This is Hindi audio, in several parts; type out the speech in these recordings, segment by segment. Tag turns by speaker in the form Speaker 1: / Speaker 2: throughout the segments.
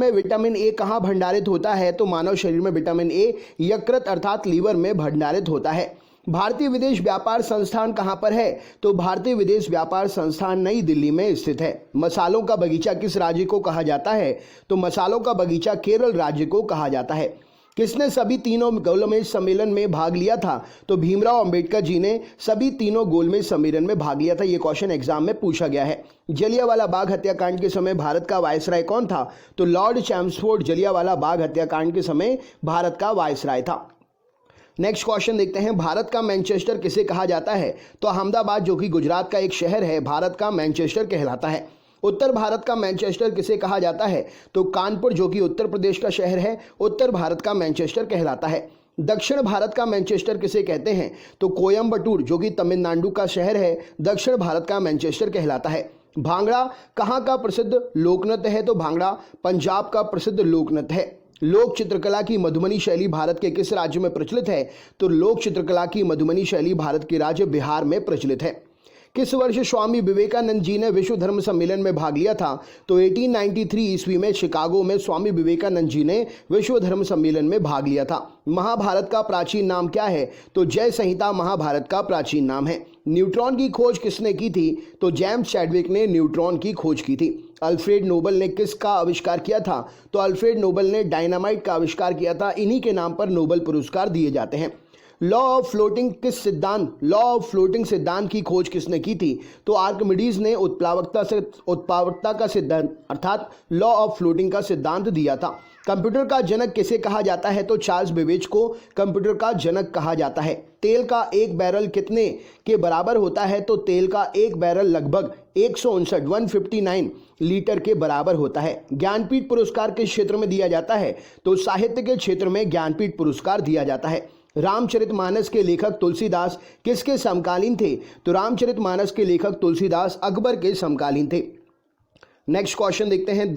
Speaker 1: में विटामिन ए कहाँ भंडारित होता है? तो मानव शरीर में विटामिन ए यकृत अर्थात लीवर में भंडारित होता है। भारतीय विदेश व्यापार संस्थान कहाँ पर है? तो भारतीय विदेश व्यापार संस्थान नई दिल्ली में स्थित है। मसालों का बगीचा किस राज्य को कहा जाता है? तो मसालों का बगीचा केरल राज्य को कहा जाता है। किसने सभी तीनों गोलमेज सम्मेलन में भाग लिया था? तो भीमराव अंबेडकर जी ने सभी तीनों गोलमेज सम्मेलन में भाग लिया था। ये क्वेश्चन एग्जाम में पूछा गया है। जलियांवाला बाग हत्याकांड के समय भारत का वायसराय कौन था? तो लॉर्ड चैम्सफोर्ड जलियांवाला बाग हत्याकांड के समय भारत का वायसराय था। नेक्स्ट क्वेश्चन देखते हैं, भारत का मैनचेस्टर किसे कहा जाता है? तो अहमदाबाद जो कि गुजरात का एक शहर है, भारत का मैनचेस्टर कहलाता है। उत्तर भारत का मैनचेस्टर किसे कहा जाता है? तो कानपुर जो कि उत्तर प्रदेश का शहर है, उत्तर भारत का मैनचेस्टर कहलाता है। दक्षिण भारत का मैनचेस्टर किसे कहते हैं? तो कोयम्बटूर जो कि तमिलनाडु का शहर है, दक्षिण भारत का मैनचेस्टर कहलाता है। भांगड़ा कहाँ का प्रसिद्ध लोकनृत्य है? तो भांगड़ा पंजाब का प्रसिद्ध लोकनृत्य है। लोक चित्रकला की मधुबनी शैली भारत के किस राज्य में प्रचलित है? तो लोक चित्रकला की मधुबनी शैली भारत के राज्य बिहार में प्रचलित है। किस वर्ष स्वामी विवेकानंद जी ने विश्व धर्म सम्मेलन में भाग लिया था? तो 1893 ईस्वी में शिकागो में स्वामी विवेकानंद जी ने विश्व धर्म सम्मेलन में भाग लिया था। महाभारत का प्राचीन नाम क्या है? तो जय संहिता महाभारत का प्राचीन नाम है। न्यूट्रॉन की खोज किसने की थी? तो जेम्स चैडविक ने न्यूट्रॉन की खोज की थी। अल्फ्रेड नोबल ने किसका आविष्कार किया था? तो अल्फ्रेड नोबल ने डायनामाइट का आविष्कार किया था। इन्हीं के नाम पर नोबेल पुरस्कार दिए जाते हैं। लॉ ऑफ फ्लोटिंग सिद्धांत की खोज किसने की थी? तो आर्किमिडीज ने उत्प्लावकता का सिद्धांत अर्थात लॉ ऑफ फ्लोटिंग का सिद्धांत दिया था। कंप्यूटर का जनक किसे कहा जाता है? तो चार्ल्स बेबेज को कंप्यूटर का जनक कहा जाता है। तेल का एक बैरल कितने के बराबर होता है? तो तेल का एक बैरल लगभग 159 लीटर के बराबर होता है। ज्ञानपीठ पुरस्कार किस क्षेत्र में दिया जाता है? तो साहित्य के क्षेत्र में ज्ञानपीठ पुरस्कार दिया जाता है। रामचरितमानस के लेखक तुलसीदास किसके समकालीन थे? तो रामचरितमानस के लेखक तुलसीदास अकबर के समकालीन थे। नेक्स्ट क्वेश्चन देखते हैं,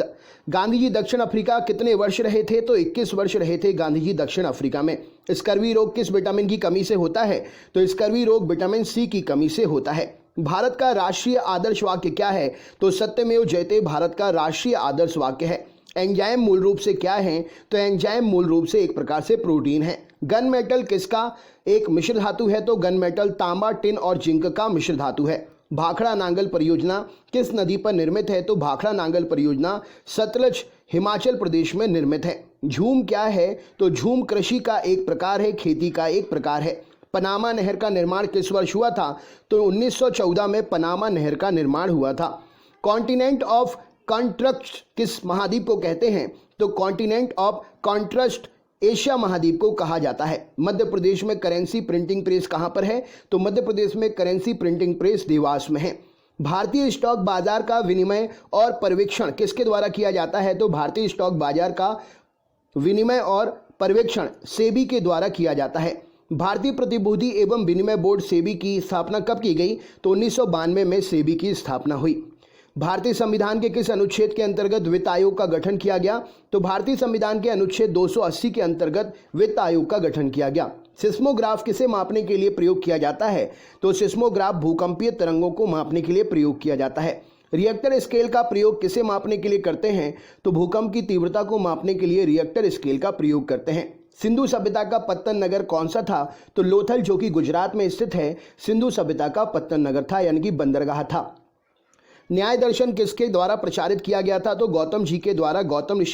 Speaker 1: गांधी जी दक्षिण अफ्रीका कितने वर्ष रहे थे? तो 21 वर्ष रहे थे गांधी जी दक्षिण अफ्रीका में। स्कर्वी रोग किस विटामिन की कमी से होता है? तो स्कर्वी रोग विटामिन सी की कमी से होता है। भारत का राष्ट्रीय आदर्श वाक्य क्या है? तो सत्यमेव जयते भारत का राष्ट्रीय आदर्श वाक्य है। एंजाइम मूल रूप से क्या है? तो एंजाइम मूल रूप से एक प्रकार से प्रोटीन है। गन मेटल किसका एक मिश्र धातु है? तो गन मेटल तांबा, टिन और जिंक का मिश्र धातु है। भाखड़ा नांगल परियोजना किस नदी पर निर्मित है? तो भाखड़ा नांगल परियोजना सतलज हिमाचल प्रदेश में निर्मित है। झूम क्या है? तो झूम कृषि का एक प्रकार है, खेती का एक प्रकार है। पनामा नहर का निर्माण किस वर्ष हुआ था? तो 1914 में पनामा नहर का निर्माण हुआ था। कॉन्टिनेंट ऑफ कॉन्ट्रस्ट किस महाद्वीप को कहते हैं? तो कॉन्टिनेंट ऑफ कॉन्ट्रस्ट एशिया महाद्वीप को कहा जाता है। मध्य प्रदेश में करेंसी प्रिंटिंग प्रेस कहां पर है? तो मध्य प्रदेश में करेंसी प्रिंटिंग प्रेस देवास में है। भारतीय स्टॉक बाजार का विनिमय और पर्यवेक्षण किसके द्वारा किया जाता है? तो भारतीय स्टॉक बाजार का विनिमय और पर्यवेक्षण सेबी के द्वारा किया जाता है। भारतीय प्रतिभूति एवं विनिमय बोर्ड सेबी की स्थापना कब की गई? तो 1992 में सेबी की स्थापना हुई। भारतीय संविधान के किस अनुच्छेद के अंतर्गत वित्त आयोग का गठन किया गया? तो भारतीय संविधान के अनुच्छेद 280 के अंतर्गत वित्त आयोग का गठन किया गया। सिस्मोग्राफ किसे मापने के लिए प्रयोग किया जाता है? तो सिस्मोग्राफ भूकंपीय तरंगों को मापने के लिए प्रयोग किया जाता है। रिएक्टर स्केल का प्रयोग किसे मापने के लिए करते हैं? तो भूकंप की तीव्रता को मापने के लिए रिएक्टर स्केल का प्रयोग करते हैं। सिंधु सभ्यता का पत्तन नगर कौन सा था? तो लोथल जो कि गुजरात में स्थित है, सिंधु सभ्यता का पत्तन नगर था, यानी कि बंदरगाह था। न्याय दर्शन किसके द्वारा प्रचारित किया गया था? तो गौतम ऋषि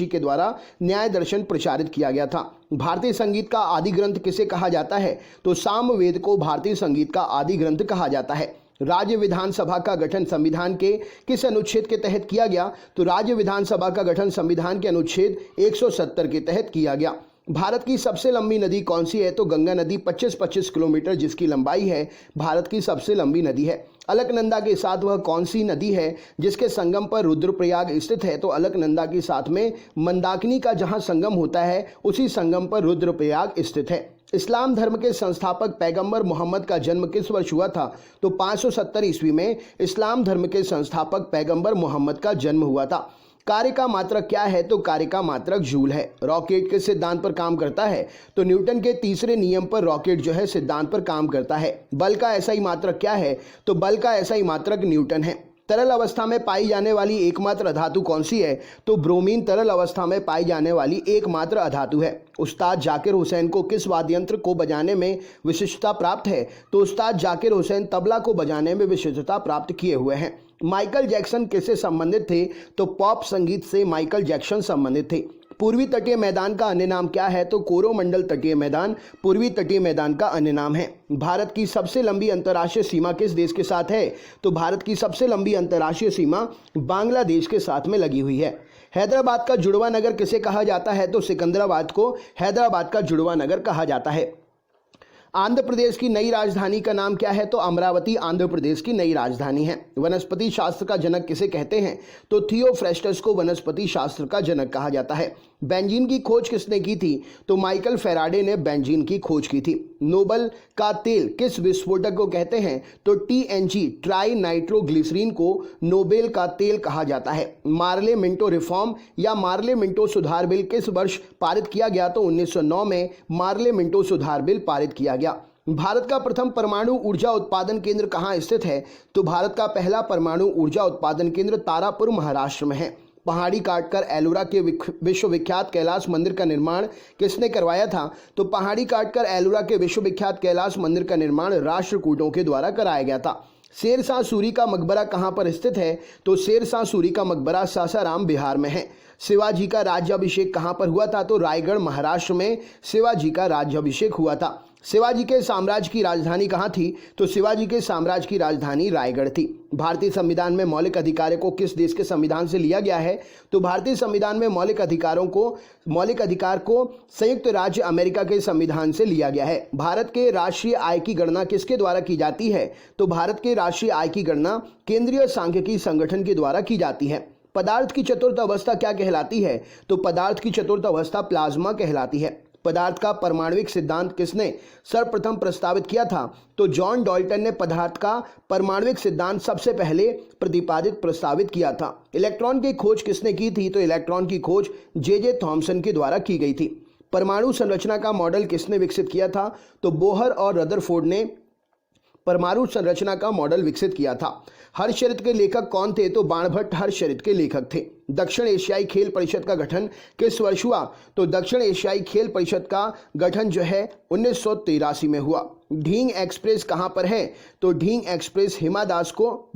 Speaker 1: के द्वारा न्याय दर्शन प्रचारित किया गया था। भारतीय संगीत का आदि ग्रंथ किसे कहा जाता है? तो सामवेद को भारतीय संगीत का आदि ग्रंथ कहा जाता है। राज्य विधानसभा का गठन संविधान के किस अनुच्छेद के तहत किया गया? तो राज्य विधानसभा का गठन संविधान के अनुच्छेद 170 के तहत किया गया। भारत की सबसे लंबी नदी कौन सी है? तो गंगा नदी 25 किलोमीटर जिसकी लंबाई है, भारत की सबसे लंबी नदी है। अलकनंदा के साथ वह कौन सी नदी है जिसके संगम पर रुद्रप्रयाग स्थित है? तो अलकनंदा के साथ में मंदाकिनी का जहां संगम होता है, उसी संगम पर रुद्रप्रयाग स्थित है। इस्लाम धर्म के संस्थापक पैगंबर मोहम्मद का जन्म किस वर्ष हुआ था? तो 570 ईस्वी में इस्लाम धर्म के संस्थापक पैगंबर मोहम्मद का जन्म हुआ था। कार्य का मात्रक क्या है? तो कार्य का मात्रक जूल है। रॉकेट किस सिद्धांत पर काम करता है? तो न्यूटन के तीसरे नियम पर रॉकेट जो है सिद्धांत पर काम करता है। बल का एसआई मात्रक क्या है? तो बल का एसआई मात्रक न्यूटन है। तरल अवस्था में पाई जाने वाली एकमात्र अधातु कौन सी है? तो ब्रोमीन तरल अवस्था में पाई जाने वाली एकमात्र अधातु है। उस्ताद जाकिर हुसैन को किस वाद्य यंत्र को बजाने में विशिष्टता प्राप्त है? तो उस्ताद जाकिर हुसैन तबला को बजाने में विशिष्टता प्राप्त किए हुए हैं। माइकल जैक्सन किससे संबंधित थे? तो पॉप संगीत से माइकल जैक्सन संबंधित थे। पूर्वी तटीय मैदान का अन्य नाम क्या है? तो कोरोमंडल तटीय मैदान पूर्वी तटीय मैदान का अन्य नाम है। भारत की सबसे लंबी अंतर्राष्ट्रीय सीमा किस देश के साथ है? तो भारत की सबसे लंबी अंतर्राष्ट्रीय सीमा बांग्लादेश के साथ में लगी हुई है। हैदराबाद का जुड़वा नगर किसे कहा जाता है? तो सिकंदराबाद को हैदराबाद का जुड़वा नगर कहा जाता है। आंध्र प्रदेश की नई राजधानी का नाम क्या है? तो अमरावती आंध्र प्रदेश की नई राजधानी है। वनस्पति शास्त्र का जनक किसे कहते हैं? तो थियोफ्रेस्टस को वनस्पति शास्त्र का जनक कहा जाता है। बेंजीन की खोज किसने की थी? तो माइकल फेराडे ने बेंजीन की खोज की थी। नोबल का तेल किस विस्फोटक को कहते हैं? तो TNG ट्राई नाइट्रोग्लिसरीन को नोबेल का तेल कहा जाता है। मार्ले मिंटो रिफॉर्म या मार्ले मिंटो सुधार बिल किस वर्ष पारित किया गया? तो 1909 में मार्ले मिंटो सुधार बिल पारित किया गया। भारत का प्रथम परमाणु ऊर्जा उत्पादन केंद्र कहाँ स्थित है? तो भारत का पहला परमाणु ऊर्जा उत्पादन केंद्र तारापुर महाराष्ट्र में है। पहाड़ी काटकर एलोरा के विश्वविख्यात कैलाश मंदिर का निर्माण किसने करवाया था? तो पहाड़ी काटकर एलोरा के विश्वविख्यात कैलाश मंदिर का निर्माण राष्ट्रकूटों के द्वारा कराया गया था। शेरशाह सूरी का मकबरा कहाँ पर स्थित है? तो शेरशाह सूरी का मकबरा सासाराम बिहार में है। शिवाजी का राज्याभिषेक कहाँ पर हुआ था? तो रायगढ़ महाराष्ट्र में शिवाजी का राज्याभिषेक हुआ था। शिवाजी के साम्राज्य की राजधानी कहाँ थी? तो शिवाजी के साम्राज्य की राजधानी रायगढ़ थी। भारतीय संविधान में मौलिक अधिकारों को किस देश के संविधान से लिया गया है? तो भारतीय संविधान में मौलिक अधिकार को संयुक्त राज्य अमेरिका के संविधान से लिया गया है। भारत के राष्ट्रीय आय की गणना किसके द्वारा की जाती है? तो भारत के राष्ट्रीय आय की गणना केंद्रीय सांख्यिकी संगठन के द्वारा की जाती है। पदार्थ की चतुर्थ अवस्था क्या कहलाती है? तो पदार्थ की चतुर्थ अवस्था प्लाज्मा कहलाती है। पदार्थ का परमाणुविक सिद्धांत किसने सर्वप्रथम प्रस्तावित किया था? तो जॉन डॉल्टन ने पदार्थ का परमाणुविक सिद्धांत सबसे पहले प्रस्तावित किया था। इलेक्ट्रॉन की खोज किसने की थी? तो इलेक्ट्रॉन की खोज जे थॉमसन के द्वारा की गई थी। परमाणु संरचना का मॉडल किसने विकसित किया था? तो बोहर और रदरफोर्ड ने परमाणु संरचना का मॉडल विकसित किया था। हर्षचरित के लेखक कौन थे? तो बाणभट्ट हर्षचरित के लेखक थे। दक्षिण एशियाई खेल परिषद का गठन किस वर्ष हुआ? तो दक्षिण एशियाई खेल परिषद का गठन जो है 1983 में हुआ। ढींग एक्सप्रेस कहाँ पर है? तो ढींग एक्सप्रेस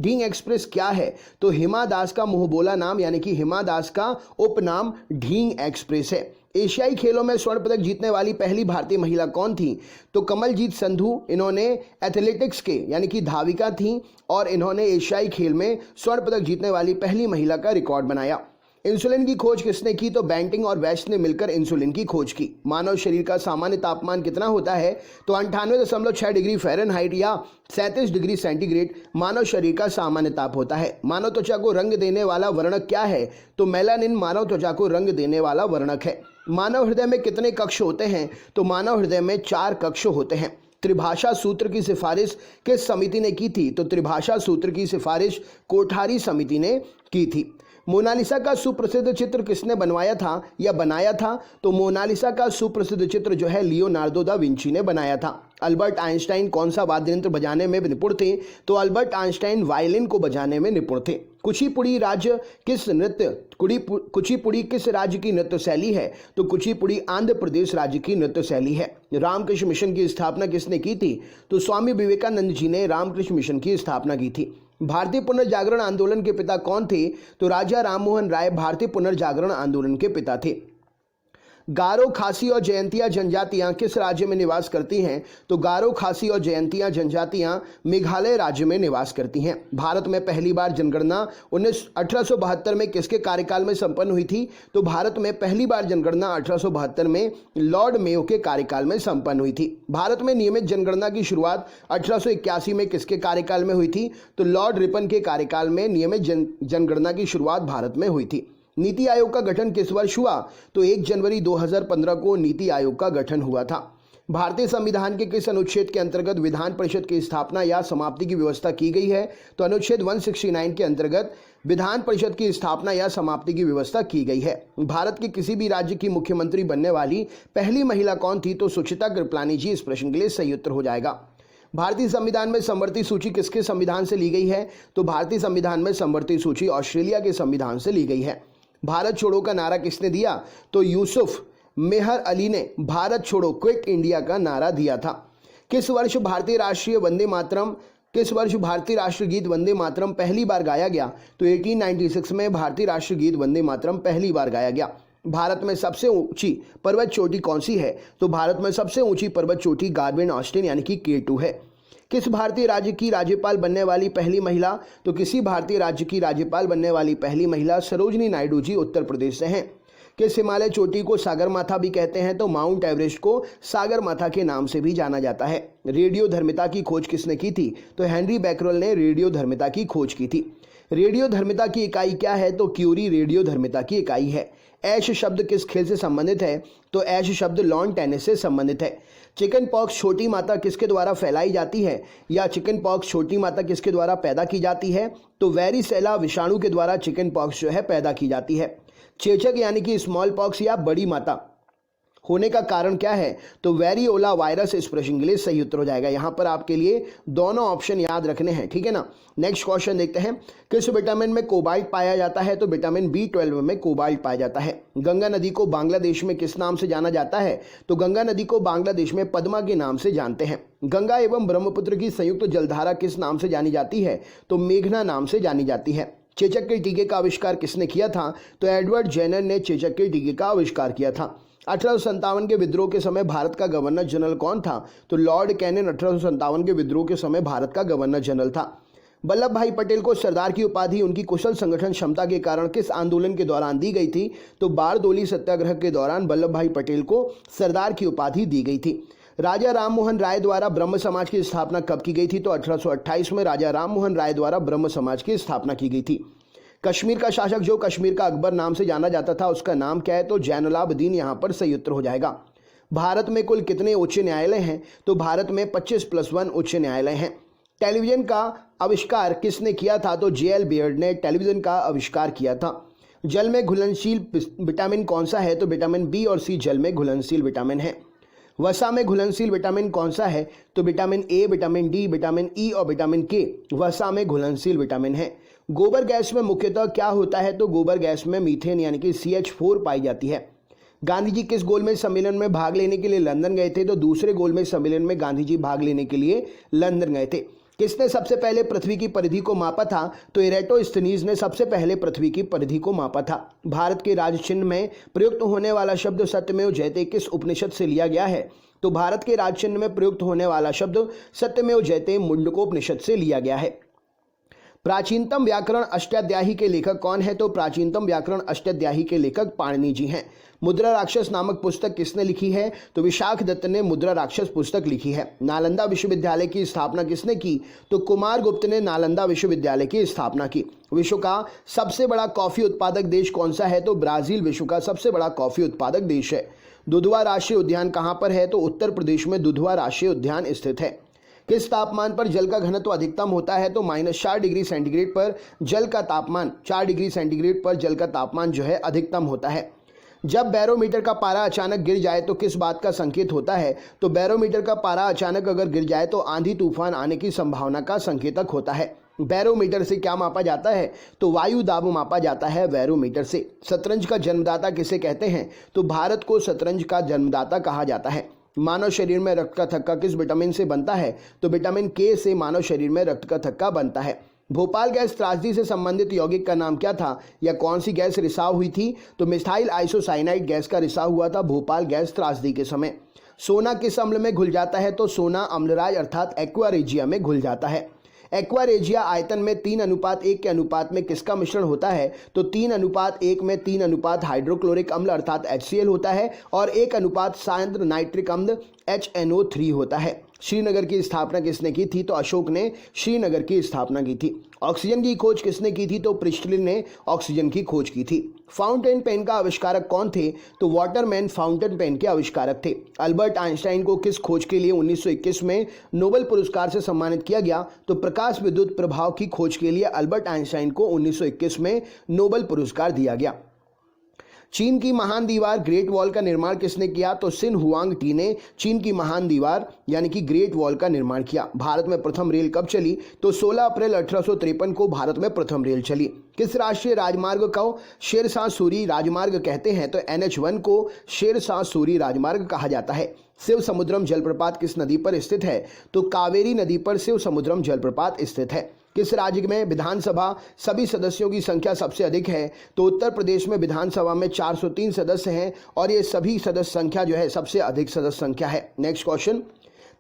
Speaker 1: ढींग एक्सप्रेस क्या है? तो हिमा दास का मुंहबोला नाम यानी कि हिमा दास का उपनाम ढींग एक्सप्रेस है। एशियाई खेलों में स्वर्ण पदक जीतने वाली पहली भारतीय महिला कौन थी? तो कमलजीत संधू। इन्होंने एथलेटिक्स के यानी कि धाविका थी और इन्होंने एशियाई खेल में स्वर्ण पदक जीतने वाली पहली महिला का रिकॉर्ड बनाया। इंसुलिन की खोज किसने की? तो बेंटिंग और वेस्ट ने मिलकर इंसुलिन की खोज की। मानव शरीर का सामान्य तापमान कितना होता है? तो 98.6 डिग्री फ़ारेनहाइट या 37 डिग्री सेंटीग्रेड मानव शरीर का सामान्य ताप होता है। मानव त्वचा को रंग देने वाला वर्णक क्या है? तो मेलानिन मानव त्वचा को रंग देने वाला वर्णक है। मानव हृदय में कितने कक्ष होते हैं? तो मानव हृदय में 4 कक्ष होते हैं। त्रिभाषा सूत्र की सिफारिश किस समिति ने की थी? तो त्रिभाषा सूत्र की सिफारिश कोठारी समिति ने की थी। मोनालिसा का सुप्रसिद्ध चित्र किसने बनवाया था या बनाया था? तो मोनालिसा का सुप्रसिद्ध चित्र जो है लियोनार्डो दा विंची ने बनाया था। अल्बर्ट आइंस्टाइन कौन सा वाद्य यंत्र बजाने में निपुण थे? तो अल्बर्ट आइंस्टाइन वायलिन को बजाने में निपुण थे। कुचिपुड़ी किस राज्य की नृत्य शैली है? तो कुचिपुड़ी आंध्र प्रदेश राज्य की नृत्य शैली है। रामकृष्ण मिशन की स्थापना किसने की थी? तो स्वामी विवेकानंद जी ने रामकृष्ण मिशन की स्थापना की थी। भारतीय पुनर्जागरण आंदोलन के पिता कौन थे? तो राजा राममोहन राय भारतीय पुनर्जागरण आंदोलन के पिता थे। गारो, खासी और जयंतिया जनजातियां किस राज्य में निवास करती हैं? तो गारो, खासी और जयंतिया जनजातियां मेघालय राज्य में निवास करती हैं। भारत में पहली बार जनगणना 1872 में किसके कार्यकाल में संपन्न हुई थी? तो भारत में पहली बार जनगणना 1872 में लॉर्ड मेयो के कार्यकाल में संपन्न हुई थी। भारत में नियमित जनगणना की शुरुआत 1881 में किसके कार्यकाल में हुई थी? तो लॉर्ड रिपन के कार्यकाल में नियमित जनगणना की शुरुआत भारत में हुई थी। नीति आयोग का गठन किस वर्ष हुआ? तो 1 जनवरी 2015 को नीति आयोग का गठन हुआ था। भारतीय संविधान के किस अनुच्छेद के अंतर्गत विधान परिषद की स्थापना या समाप्ति की व्यवस्था की गई है? तो अनुच्छेद 169 के अंतर्गत विधान परिषद की स्थापना या समाप्ति की व्यवस्था की गई है। भारत के किसी भी राज्य की मुख्यमंत्री बनने वाली पहली महिला कौन थी? तो सुचिता कृपलानी जी। इस प्रश्न के लिए सही उत्तर हो जाएगा। भारतीय संविधान में समवर्ती सूची किसके संविधान से ली गई है? तो भारतीय संविधान में समवर्ती सूची ऑस्ट्रेलिया के संविधान से ली गई है। भारत छोड़ो का नारा किसने दिया? तो यूसुफ मेहर अली ने भारत छोड़ो क्विट इंडिया का नारा दिया था। किस वर्ष भारतीय राष्ट्रीय गीत वंदे मातरम पहली बार गाया गया? तो 1896 में भारतीय राष्ट्रीय गीत वंदे मातरम पहली बार गाया गया। भारत में सबसे ऊंची पर्वत चोटी कौन सी है? तो भारत में सबसे ऊंची पर्वत चोटी गार्वेन ऑस्टिन यानी कि K2 है। किस भारतीय राज्य की राज्यपाल बनने वाली पहली महिला? तो किसी भारतीय राज्य की राज्यपाल बनने वाली पहली महिला सरोजिनी नायडू जी उत्तर प्रदेश से हैं। किस हिमालय चोटी को सागरमाथा भी कहते हैं? तो माउंट एवरेस्ट को सागरमाथा के नाम से भी जाना जाता है। रेडियोधर्मिता की खोज किसने की थी? तो हेनरी बैकरल ने रेडियोधर्मिता की खोज की थी। रेडियोधर्मिता की इकाई क्या है? तो क्यूरी रेडियोधर्मिता की इकाई है। ऐश शब्द किस खेल से संबंधित है? तो ऐश शब्द लॉन टेनिस से संबंधित है। चिकन पॉक्स छोटी माता किसके द्वारा फैलाई जाती है? या चिकन पॉक्स छोटी माता किसके द्वारा पैदा की जाती है? तो वेरिसेला विषाणु के द्वारा चिकन पॉक्स जो है पैदा की जाती है। चेचक यानी कि स्मॉल पॉक्स या बड़ी माता होने का कारण क्या है? तो वेरियोला वायरस इस प्रश्न के लिए सही उत्तर हो जाएगा। यहां पर आपके लिए दोनों ऑप्शन याद रखने हैं, ठीक है ना। नेक्स्ट क्वेश्चन देखते हैं। किस विटामिन में कोबाल्ट पाया जाता है? तो विटामिन B12 में कोबाल्ट पाया जाता है। गंगा नदी को बांग्लादेश में किस नाम से जाना जाता है? तो गंगा नदी को बांग्लादेश में पद्मा के नाम से जानते हैं। गंगा एवं ब्रह्मपुत्र की संयुक्त जलधारा किस नाम से जानी जाती है? तो मेघना नाम से जानी जाती है। चेचक के टीके का आविष्कार किसने किया था? तो एडवर्ड जेनर ने चेचक के टीके का आविष्कार किया था। 1857 के विद्रोह के समय भारत का गवर्नर जनरल कौन था? तो लॉर्ड कैनिंग 1857 के विद्रोह के समय भारत का गवर्नर जनरल था। वल्लभ भाई पटेल को सरदार की उपाधि उनकी कुशल संगठन क्षमता के कारण किस आंदोलन के दौरान दी गई थी? तो बारदोली सत्याग्रह के दौरान वल्लभ भाई पटेल को सरदार की उपाधि दी गई थी। राजा राममोहन राय द्वारा ब्रह्म समाज की स्थापना कब की गई थी? तो 1828 में राजा राममोहन राय द्वारा ब्रह्म समाज की स्थापना की गई थी। कश्मीर का शासक जो कश्मीर का अकबर नाम से जाना जाता था उसका नाम क्या है? तो जैनुलाब्दीन यहाँ पर सही उत्तर हो जाएगा। भारत में कुल कितने उच्च न्यायालय हैं? तो भारत में 25+1 उच्च न्यायालय हैं। टेलीविजन का आविष्कार किसने किया था? तो J.L. बियर्ड ने टेलीविजन का आविष्कार किया था। जल में घुलनशील विटामिन कौन सा है? तो विटामिन B और C जल में घुलनशील विटामिन है। वसा में घुलनशील विटामिन कौन सा है? तो vitamin A, vitamin D, vitamin E और विटामिन K वसा में घुलनशील विटामिन है। गोबर गैस में मुख्यतः क्या होता है? तो गोबर गैस में मीथेन यानी कि CH4 पाई जाती है। गांधी जी किस गोलमेज सम्मेलन में भाग लेने के लिए लंदन गए थे? तो दूसरे गोलमेज सम्मेलन में गांधी जी भाग लेने के लिए लंदन गए थे। किसने सबसे पहले पृथ्वी की परिधि को मापा था? तो इरेटोस्थनीज ने सबसे पहले पृथ्वी की परिधि को मापा था। भारत के राज चिन्ह में प्रयुक्त होने वाला शब्द सत्यमेव जयते किस उपनिषद से लिया गया है? तो भारत के राज चिन्ह में प्रयुक्त होने वाला शब्द सत्यमेव जयते मुंडकोपनिषद से लिया गया है। प्राचीनतम व्याकरण अष्टाध्यायी के लेखक कौन है? तो प्राचीनतम व्याकरण अष्टाध्यायी के लेखक पाणिनि जी हैं। मुद्रा राक्षस नामक पुस्तक किसने लिखी है? तो विशाख दत्त ने मुद्रा राक्षस पुस्तक लिखी है। नालंदा विश्वविद्यालय की स्थापना किसने की? तो कुमार गुप्त ने नालंदा विश्वविद्यालय की स्थापना की। विश्व का सबसे बड़ा कॉफी उत्पादक देश कौन सा है? तो ब्राजील विश्व का सबसे बड़ा कॉफी उत्पादक देश है। दुधवा राष्ट्रीय उद्यान कहाँ पर है? तो उत्तर प्रदेश में दुधवा राष्ट्रीय उद्यान स्थित है। किस तापमान पर जल का घनत्व अधिकतम होता है? तो -4 डिग्री सेंटीग्रेड पर जल का तापमान 4 डिग्री सेंटीग्रेड पर जल का तापमान जो है अधिकतम होता है। जब बैरोमीटर का पारा अचानक गिर जाए तो किस बात का संकेत होता है? तो बैरोमीटर का पारा अचानक अगर गिर जाए तो आंधी तूफान आने की संभावना का संकेतक होता है। बैरोमीटर से क्या मापा जाता है? तो वायु दाब मापा जाता है बैरोमीटर से। शतरंज का जन्मदाता किसे कहते हैं? तो भारत को शतरंज का जन्मदाता कहा जाता है। मानव शरीर में रक्त का थक्का किस विटामिन से बनता है? तो विटामिन K से मानव शरीर में रक्त का थक्का बनता है। भोपाल गैस त्रासदी से संबंधित यौगिक का नाम क्या था? या कौन सी गैस रिसाव हुई थी? तो मिथाइल आइसोसाइनाइड गैस का रिसाव हुआ था भोपाल गैस त्रासदी के समय। सोना किस अम्ल में घुल जाता है? तो सोना अम्लराज अर्थात एक्वारेजिया में घुल जाता है। एक्वारेजिया आयतन में 3:1 के अनुपात में किसका मिश्रण होता है? तो 3:1 में 3 हाइड्रोक्लोरिक अम्ल अर्थात HCl होता है और 1 सांद्र नाइट्रिक अम्ल HNO3 होता है। श्रीनगर की स्थापना किसने की थी? तो अशोक ने श्रीनगर की स्थापना की थी। ऑक्सीजन की खोज किसने की थी? तो प्रिस्टलिन ने ऑक्सीजन की खोज की थी। फाउंटेन पेन का आविष्कारक कौन थे? तो वाटरमैन फाउंटेन पेन के आविष्कारक थे। अल्बर्ट आइंस्टाइन को किस खोज के लिए 1921 में नोबेल पुरस्कार से सम्मानित किया गया? तो प्रकाश विद्युत प्रभाव की खोज के लिए अल्बर्ट आइंस्टाइन को 1921 में नोबेल पुरस्कार दिया गया। चीन की महान दीवार ग्रेट वॉल का निर्माण किसने किया? तो सिन हुआंग टी ने चीन की महान दीवार यानी कि ग्रेट वॉल का निर्माण किया। भारत में प्रथम रेल कब चली? तो 16 अप्रैल 1853 को भारत में प्रथम रेल चली। किस राष्ट्रीय राजमार्ग को शेरशाह सूरी राजमार्ग कहते हैं? तो NH1 को शेरशाह सूरी राजमार्ग कहा जाता है। शिव समुद्रम जलप्रपात किस नदी पर स्थित है? तो कावेरी नदी पर शिव समुद्रम जलप्रपात स्थित है। किस राज्य में विधानसभा सभी सदस्यों की संख्या सबसे अधिक है? तो उत्तर प्रदेश में विधानसभा में 403 सदस्य हैं और ये सभी सदस्य संख्या जो है सबसे अधिक सदस्य संख्या है। नेक्स्ट क्वेश्चन,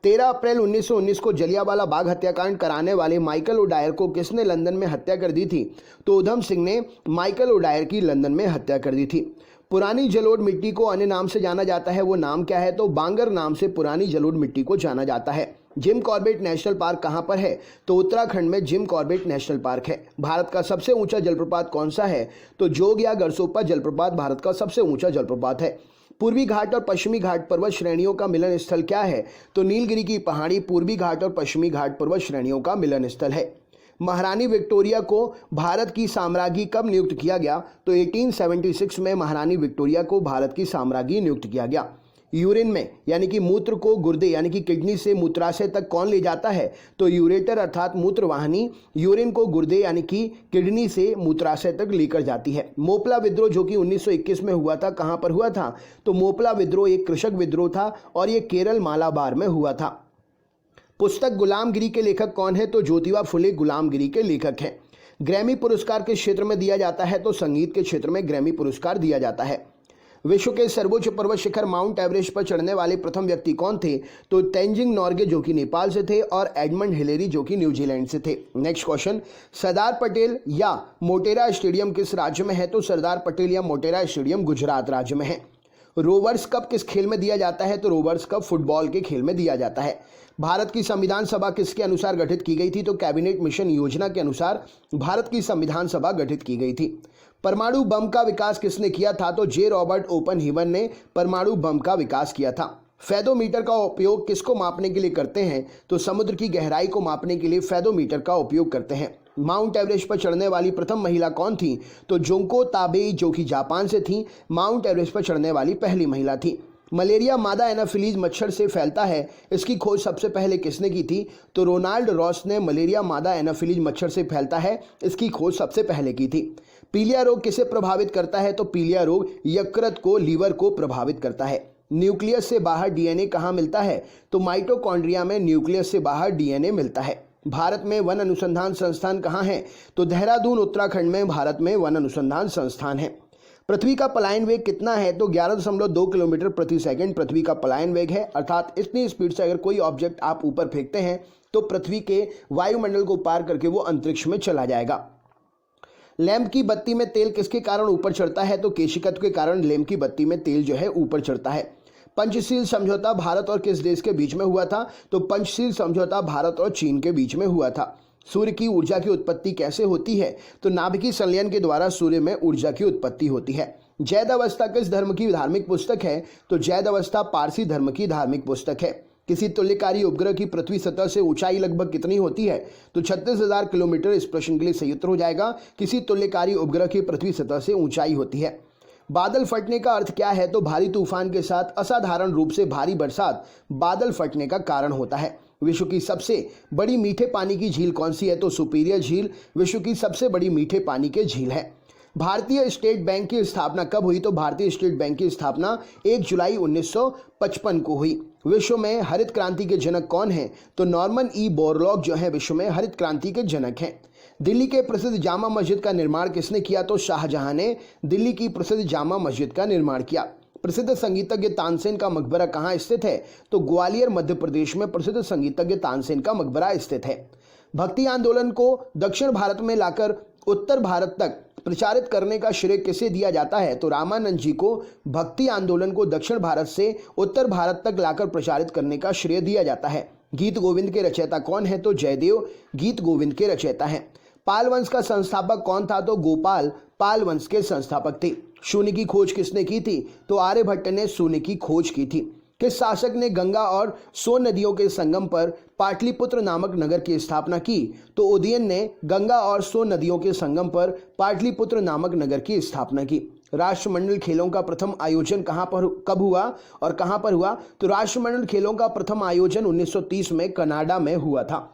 Speaker 1: 13 अप्रैल 1919 को जलियांवाला बाग हत्याकांड कराने वाले माइकल ओडायर को किसने लंदन में हत्या कर दी थी? तो उधम सिंह ने माइकल ओडायर की लंदन में हत्या कर दी थी। पुरानी जलोढ़ मिट्टी को अन्य नाम से जाना जाता है, वो नाम क्या है? तो बांगर नाम से पुरानी जलोढ़ मिट्टी को जाना जाता है। जिम कॉर्बेट नेशनल पार्क कहां पर है? तो उत्तराखंड में जिम कॉर्बेट नेशनल पार्क है। भारत का सबसे ऊंचा जलप्रपात कौन सा है? तो जोग या गरसोप्पा जलप्रपात भारत का सबसे ऊंचा जलप्रपात है। पूर्वी घाट और पश्चिमी घाट पर्वत श्रेणियों का मिलन स्थल क्या है? तो नीलगिरी की पहाड़ी पूर्वी घाट और पश्चिमी घाट पर्वत श्रेणियों का मिलन स्थल है। महारानी विक्टोरिया को भारत की साम्राज्ञी कब नियुक्त किया गया? तो 1876 में महारानी विक्टोरिया को भारत की साम्राज्ञी नियुक्त किया गया। यूरिन में यानी कि मूत्र को गुर्दे यानी कि किडनी से मूत्राशय तक कौन ले जाता है? तो यूरेटर अर्थात मूत्रवाहिनी यूरिन को गुर्दे यानी कि किडनी से मूत्राशय तक लेकर जाती है। मोपला विद्रोह जो कि 1921 में हुआ था, कहां पर हुआ था? तो मोपला विद्रोह एक कृषक विद्रोह था और ये केरल मालाबार में हुआ था। पुस्तक गुलामगिरी के लेखक कौन है? तो ज्योतिबा फुले गुलामगिरी के लेखक हैं। ग्रैमी पुरस्कार किस क्षेत्र में दिया जाता है? तो संगीत के क्षेत्र में ग्रैमी पुरस्कार दिया जाता है। विश्व के सर्वोच्च पर्वत शिखर माउंट एवरेस्ट पर चढ़ने वाले प्रथम व्यक्ति कौन थे? तो तेंजिंग नोर्गे जो कि नेपाल से थे और एडमंड हिलेरी जो कि न्यूजीलैंड से थे। नेक्स्ट क्वेश्चन, सरदार पटेल या मोटेरा स्टेडियम किस राज्य में है? तो सरदार पटेल या मोटेरा स्टेडियम गुजरात राज्य में है। रोवर्स कप किस खेल में दिया जाता है? तो रोवर्स कप फुटबॉल के खेल में दिया जाता है। भारत की संविधान सभा किसके अनुसार गठित की गई थी? तो कैबिनेट मिशन योजना के अनुसार भारत की संविधान सभा गठित की गई थी। परमाणु बम का विकास किसने किया था? तो जे रॉबर्ट ओपनहीवर ने परमाणु बम का विकास किया था। फेदोमीटर का उपयोग किसको मापने के लिए करते हैं? तो समुद्र की गहराई को मापने के लिए फेदोमीटर का उपयोग करते हैं। माउंट एवरेस्ट पर चढ़ने वाली प्रथम महिला कौन थी? तो जुंको ताबेई जो कि जापान से थी, माउंट एवरेस्ट पर चढ़ने वाली पहली महिला थी। मलेरिया मादा एनाफिलीज मच्छर से फैलता है, इसकी खोज सबसे पहले किसने की थी? तो रोनाल्ड रॉस ने मलेरिया मादा एनाफिलीज मच्छर से फैलता है, इसकी खोज सबसे पहले की थी। पीलिया रोग किसे प्रभावित करता है? तो पीलिया रोग यकृत को, लीवर को प्रभावित करता है। न्यूक्लियस से बाहर डीएनए कहाँ मिलता है? तो माइटोकॉन्ड्रिया में न्यूक्लियस से बाहर डीएनए मिलता है। भारत में वन अनुसंधान संस्थान कहाँ है? तो देहरादून उत्तराखंड में भारत में वन अनुसंधान संस्थान है। पृथ्वी का पलायन वेग कितना है? तो 11.2 किलोमीटर प्रति सेकंड पृथ्वी का पलायन वेग है, अर्थात इतनी स्पीड से अगर कोई ऑब्जेक्ट आप ऊपर फेंकते हैं तो पृथ्वी के वायुमंडल को पार करके वो अंतरिक्ष में चला जाएगा। लैंप की बत्ती में तेल किसके कारण ऊपर चढ़ता है? तो केशिकत्व के कारण लैंप की बत्ती में तेल जो है ऊपर चढ़ता है। पंचशील समझौता भारत और किस देश के बीच में हुआ था? तो पंचशील समझौता भारत और चीन के बीच में हुआ था। सूर्य की ऊर्जा की उत्पत्ति कैसे होती है? तो नाभिकीय संलयन के द्वारा सूर्य में ऊर्जा की उत्पत्ति होती है। जैद अवस्था किस धर्म की धार्मिक पुस्तक है? तो जैद अवस्था पारसी धर्म की धार्मिक पुस्तक है। किसी तुल्यकारी उपग्रह की पृथ्वी सतह से ऊंचाई लगभग कितनी होती है? तो 36,000 किलोमीटर। इस प्रश्न के लिए सही उत्तर हो जाएगा किसी तुल्यकारी उपग्रह की पृथ्वी सतह से ऊंचाई होती है। बादल फटने का अर्थ क्या है? तो भारी तूफान के साथ असाधारण रूप से भारी बरसात बादल फटने का कारण होता है। विश्व की सबसे बड़ी मीठे पानी की झील कौन सी है? तो सुपीरियर झील विश्व की सबसे बड़ी मीठे पानी की झील है। भारतीय स्टेट बैंक की स्थापना कब हुई? तो भारतीय स्टेट बैंक की स्थापना 1 जुलाई 1955 को हुई। विश्व में हरित क्रांति के जनक कौन हैं? तो नॉर्मन ई बोरलॉग जो है विश्व में हरित क्रांति के जनक हैं। दिल्ली के प्रसिद्ध जामा मस्जिद का निर्माण किसने किया? तो शाहजहां ने दिल्ली की प्रसिद्ध जामा मस्जिद का निर्माण किया। प्रसिद्ध संगीतज्ञ तानसेन का मकबरा कहाँ स्थित है? तो ग्वालियर मध्य प्रदेश में प्रसिद्ध संगीतज्ञ तानसेन का मकबरा स्थित है। भक्ति आंदोलन को दक्षिण भारत में लाकर उत्तर भारत तक प्रचारित करने का श्रेय किसे दिया जाता है? तो रामानंद जी को भक्ति आंदोलन को दक्षिण भारत से उत्तर भारत तक लाकर प्रचारित करने का श्रेय दिया जाता है। गीत गोविंद के रचयिता कौन है? तो जयदेव गीत गोविंद के रचयिता हैं। पाल वंश का संस्थापक कौन था? तो गोपाल पाल वंश के संस्थापक थे। शून्य की खोज किसने की थी? तो आर्यभट्ट ने शून्य की खोज की थी। किस शासक ने गंगा और सोन नदियों के संगम पर पाटलिपुत्र नामक नगर की स्थापना की? तो उदयन ने गंगा और सोन नदियों के संगम पर पाटलिपुत्र नामक नगर की स्थापना की। राष्ट्रमंडल खेलों का प्रथम आयोजन कब हुआ और कहां पर हुआ? तो राष्ट्रमंडल खेलों का प्रथम आयोजन 1930 में कनाडा में हुआ था।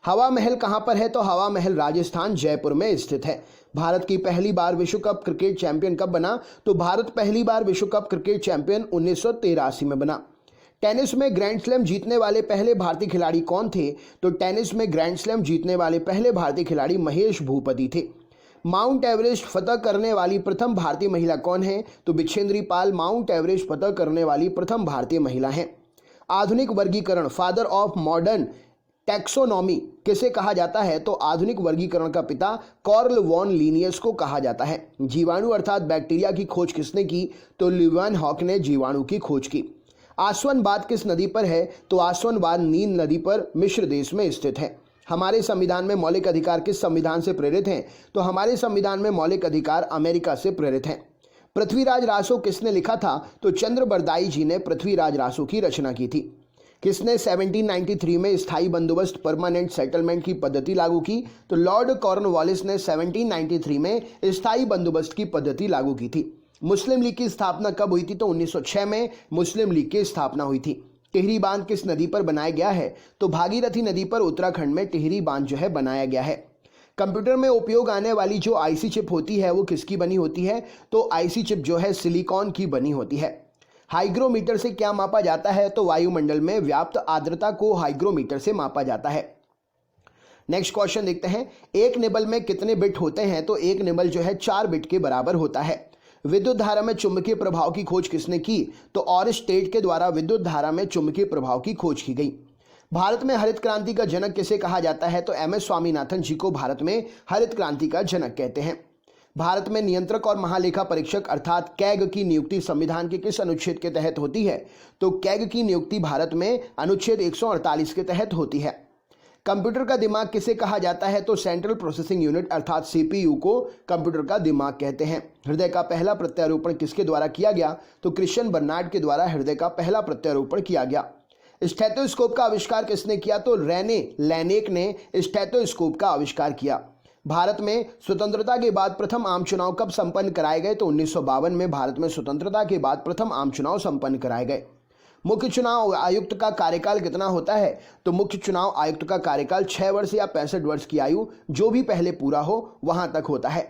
Speaker 1: हवा महल कहां पर है? तो हवा महल राजस्थान जयपुर में स्थित है। भारत की पहली बार विश्व कप क्रिकेट चैंपियन कब बना? तो भारत पहली बार विश्व कप क्रिकेट चैंपियन 1983 में बना। टेनिस में ग्रैंड स्लैम जीतने वाले पहले भारतीय खिलाड़ी कौन थे? तो टेनिस में ग्रैंड स्लैम जीतने वाले पहले भारतीय खिलाड़ी महेश भूपति थे। माउंट एवरेस्ट फतह करने वाली प्रथम भारतीय महिला कौन है? तो बिछेंद्री पाल माउंट एवरेस्ट फतह करने वाली प्रथम भारतीय महिला हैं। आधुनिक वर्गीकरण फादर ऑफ मॉडर्न टैक्सोनॉमी किसे कहा जाता है? तो आधुनिक वर्गीकरण का पिता कार्ल वॉन लिनियस को कहा जाता है। जीवाणु अर्थात बैक्टीरिया की खोज किसने की? तो ल्यूवेनहॉक ने जीवाणु की खोज की। आसवनबाद किस नदी पर है? तो आसवनबाद नील नदी पर मिस्र देश में स्थित है। हमारे संविधान में मौलिक अधिकार किस संविधान से प्रेरित हैं? तो हमारे संविधान में मौलिक अधिकार अमेरिका से प्रेरित हैं। पृथ्वीराज रासो किसने लिखा था? तो चंद्र बरदाई जी ने पृथ्वीराज रासो की रचना की थी। किसने 1793 में स्थायी बंदोबस्त परमानेंट सेटलमेंट की पद्धति लागू की? तो लॉर्ड कॉर्नवालिस ने 1793 में स्थायी बंदोबस्त की पद्धति लागू की थी। मुस्लिम लीग की स्थापना कब हुई थी? तो 1906 में मुस्लिम लीग की स्थापना हुई थी। टिहरी बांध किस नदी पर बनाया गया है? तो भागीरथी नदी पर उत्तराखंड में टिहरी बांध जो है बनाया गया है। कंप्यूटर में उपयोग आने वाली जो आईसी चिप होती है वो किसकी बनी होती है? तो आईसी चिप जो है सिलिकॉन की बनी होती है। हाइग्रोमीटर से क्या मापा जाता है? तो वायुमंडल में व्याप्त आर्द्रता को हाइग्रोमीटर से मापा जाता है। नेक्स्ट क्वेश्चन देखते हैं। एक निबल में कितने बिट होते हैं? तो एक निबल जो है 4 बिट के बराबर होता है। विद्युत धारा में चुंबकीय प्रभाव की खोज किसने की? तो ऑरस्टेड के द्वारा विद्युत धारा में चुंबकीय प्रभाव की खोज की गई। भारत में हरित क्रांति का जनक किसे कहा जाता है? तो एमएस स्वामीनाथन जी को भारत में हरित क्रांति का जनक कहते हैं। भारत में नियंत्रक और महालेखा परीक्षक अर्थात कैग की नियुक्ति संविधान के किस अनुच्छेद के तहत होती है? तो कैग की नियुक्ति भारत में अनुच्छेद 148 के तहत होती है। कंप्यूटर का दिमाग किसे कहा जाता है? तो सेंट्रल प्रोसेसिंग यूनिट अर्थात सीपीयू को कंप्यूटर का दिमाग कहते हैं। हृदय का पहला प्रत्यारोपण किसके द्वारा किया गया? तो क्रिश्चियन बर्नार्ड के द्वारा हृदय का पहला प्रत्यारोपण किया गया। स्टेथोस्कोप का आविष्कार किसने किया? तो रेने लैनेक ने स्टेथोस्कोप का आविष्कार किया। भारत में स्वतंत्रता के बाद प्रथम आम चुनाव कब संपन्न कराए गए? तो 1952 में भारत में स्वतंत्रता के बाद प्रथम आम चुनाव संपन्न कराए गए। मुख्य चुनाव आयुक्त का कार्यकाल कितना होता है? तो मुख्य चुनाव आयुक्त का कार्यकाल 6 वर्ष या 65 वर्ष की आयु जो भी पहले पूरा हो वहां तक होता है।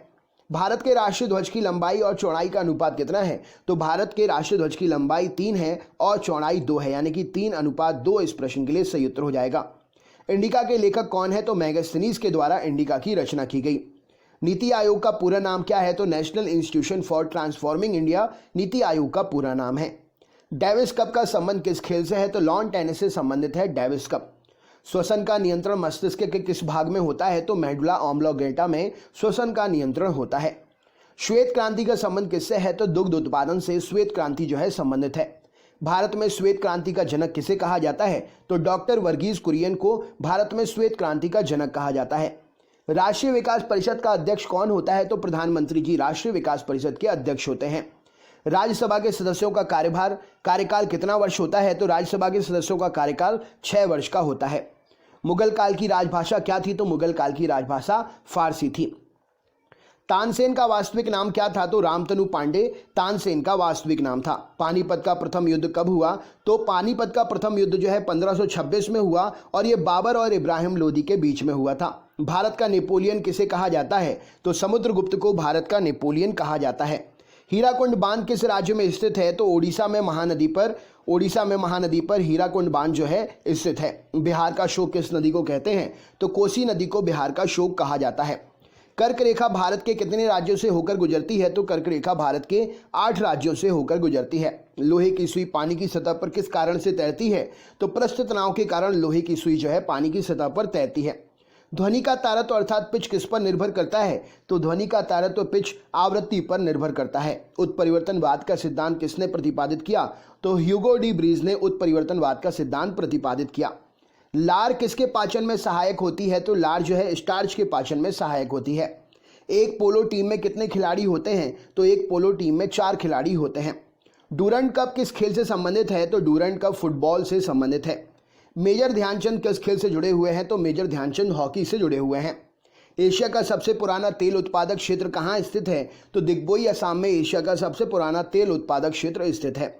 Speaker 1: भारत के राष्ट्रीय ध्वज की लंबाई और चौड़ाई का अनुपात कितना है? तो भारत के राष्ट्रीय ध्वज की लंबाई 3 है और चौड़ाई 2 है, यानी कि 3:2 इस प्रश्न के लिए सही उत्तर हो जाएगा। इंडिका के लेखक कौन है? तो मैगस्थनीज के द्वारा इंडिका की रचना की गई। नीति आयोग का पूरा नाम क्या है? तो national institution for transforming India NITI Aayog का पूरा नाम है। डेविस कप का संबंध किस खेल से है? तो लॉन टेनिस से संबंधित है डेविस कप। श्वसन का नियंत्रण मस्तिष्क के किस भाग में होता है? तो मेडुला ऑब्लोंगेटा में श्वसन का नियंत्रण होता है। श्वेत क्रांति का संबंध किससे है? तो दुग्ध उत्पादन से श्वेत क्रांति जो है संबंधित है। भारत में श्वेत क्रांति का जनक किसे कहा जाता है? तो डॉक्टर वर्गीज कुरियन को भारत में श्वेत क्रांति का जनक कहा जाता है। राष्ट्रीय विकास परिषद का अध्यक्ष कौन होता है? तो प्रधानमंत्री जी राष्ट्रीय विकास परिषद के अध्यक्ष होते हैं। राज्यसभा के सदस्यों का कार्यकाल कितना वर्ष होता है? तो राज्यसभा के सदस्यों का कार्यकाल 6 वर्ष का होता है। मुगल काल की राजभाषा क्या थी? तो मुगल काल की राजभाषा फारसी थी। तानसेन का वास्तविक नाम क्या था? तो रामतनु पांडे तानसेन का वास्तविक नाम था। पानीपत का प्रथम युद्ध कब हुआ? तो पानीपत का प्रथम युद्ध जो है 1526 में हुआ और ये बाबर और इब्राहिम लोदी के बीच में हुआ था। भारत का नेपोलियन किसे कहा जाता है? तो समुद्रगुप्त को भारत का नेपोलियन कहा जाता है। हीराकुंड बांध किस राज्य में स्थित है? तो ओडिशा में महानदी पर हीराकुंड बांध जो है स्थित है। बिहार का शोक किस नदी को कहते हैं? तो कोसी नदी को बिहार का शोक कहा जाता है। कर्क रेखा भारत के कितने राज्यों से होकर गुजरती है? तो कर्क रेखा भारत के 8 राज्यों से होकर गुजरती है। लोहे की सुई पानी की सतह पर किस कारण से तैरती है? तो पृष्ठ तनाव के कारण लोहे की सुई जो है पानी की सतह पर तैरती है। ध्वनि का तारत्व अर्थात पिच किस पर निर्भर करता है? तो ध्वनि का तारत्व पिच आवृत्ति पर निर्भर करता है। उत्परिवर्तनवाद का सिद्धांत किसने प्रतिपादित किया? तो ह्यूगो डी ब्रीज ने उत्परिवर्तनवाद का सिद्धांत प्रतिपादित किया। लार किसके पाचन में सहायक होती है? तो लार जो है स्टार्च के पाचन में सहायक होती है। एक पोलो टीम में कितने खिलाड़ी होते हैं? तो एक पोलो टीम में 4 खिलाड़ी होते हैं। डूरंड कप किस खेल से संबंधित है? तो डूरंड कप फुटबॉल से संबंधित है। मेजर ध्यानचंद किस खेल से जुड़े हुए हैं? तो मेजर ध्यानचंद हॉकी से जुड़े हुए हैं। एशिया का सबसे पुराना तेल उत्पादक क्षेत्र कहाँ स्थित है? तो दिग्बोई असम में एशिया का सबसे पुराना तेल उत्पादक क्षेत्र स्थित है।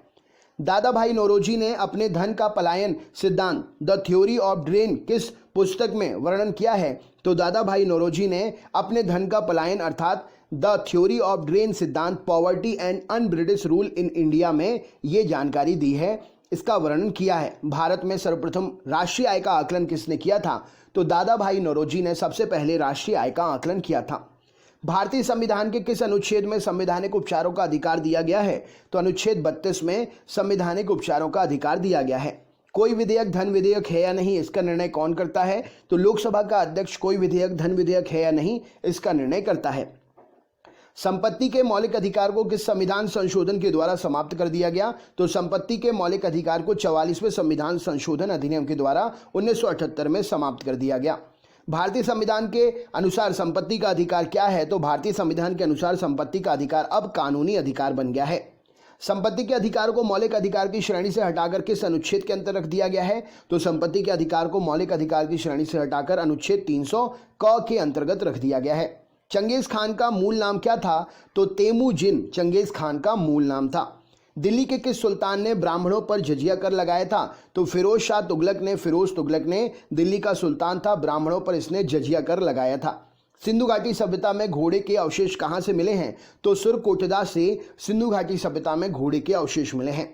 Speaker 1: दादा भाई नौरोजी ने अपने धन का पलायन सिद्धांत द थ्योरी ऑफ ड्रेन किस पुस्तक में वर्णन किया है? तो दादा भाई नौरोजी ने अपने धन का पलायन अर्थात द थ्योरी ऑफ ड्रेन सिद्धांत poverty and un British rule in India में ये जानकारी दी है, इसका वर्णन किया है। भारत में सर्वप्रथम राष्ट्रीय आय का आकलन किसने किया था? तो दादा भाई नौरोजी ने सबसे पहले राष्ट्रीय आय का आकलन किया था। भारतीय संविधान के किस अनुच्छेद में संवैधानिक उपचारों का अधिकार दिया गया है? तो अनुच्छेद 32 में संवैधानिक उपचारों का अधिकार दिया गया है। कोई विधेयक धन विधेयक है या नहीं, इसका निर्णय कौन करता है? तो लोकसभा का अध्यक्ष कोई विधेयक धन विधेयक है या नहीं, इसका निर्णय करता है। संपत्ति के मौलिक अधिकार को किस संविधान संशोधन के द्वारा समाप्त कर दिया गया? तो संपत्ति के मौलिक अधिकार को 44वें संविधान संशोधन अधिनियम के द्वारा 1978 में समाप्त कर दिया गया। भारतीय संविधान के अनुसार संपत्ति का अधिकार क्या है? तो भारतीय संविधान के अनुसार संपत्ति का अधिकार अब कानूनी अधिकार बन गया है। संपत्ति के अधिकार को मौलिक अधिकार की श्रेणी से हटाकर किस अनुच्छेद के अंतर रख दिया गया है? तो संपत्ति के अधिकार को मौलिक अधिकार की श्रेणी से हटाकर अनुच्छेद 300 क के अंतर्गत रख दिया गया है। चंगेज खान का मूल नाम क्या था? तो तेमुजिन चंगेज खान का मूल नाम था। दिल्ली के किस सुल्तान ने ब्राह्मणों पर जजिया कर लगाया था? तो फिरोज शाह तुगलक ने। फिरोज तुगलक ने दिल्ली का सुल्तान था, ब्राह्मणों पर इसने जजिया कर लगाया था। सिंधु घाटी सभ्यता में घोड़े के अवशेष कहाँ से मिले हैं? तो सुरकोटदा से सिंधु घाटी सभ्यता में घोड़े के अवशेष मिले हैं।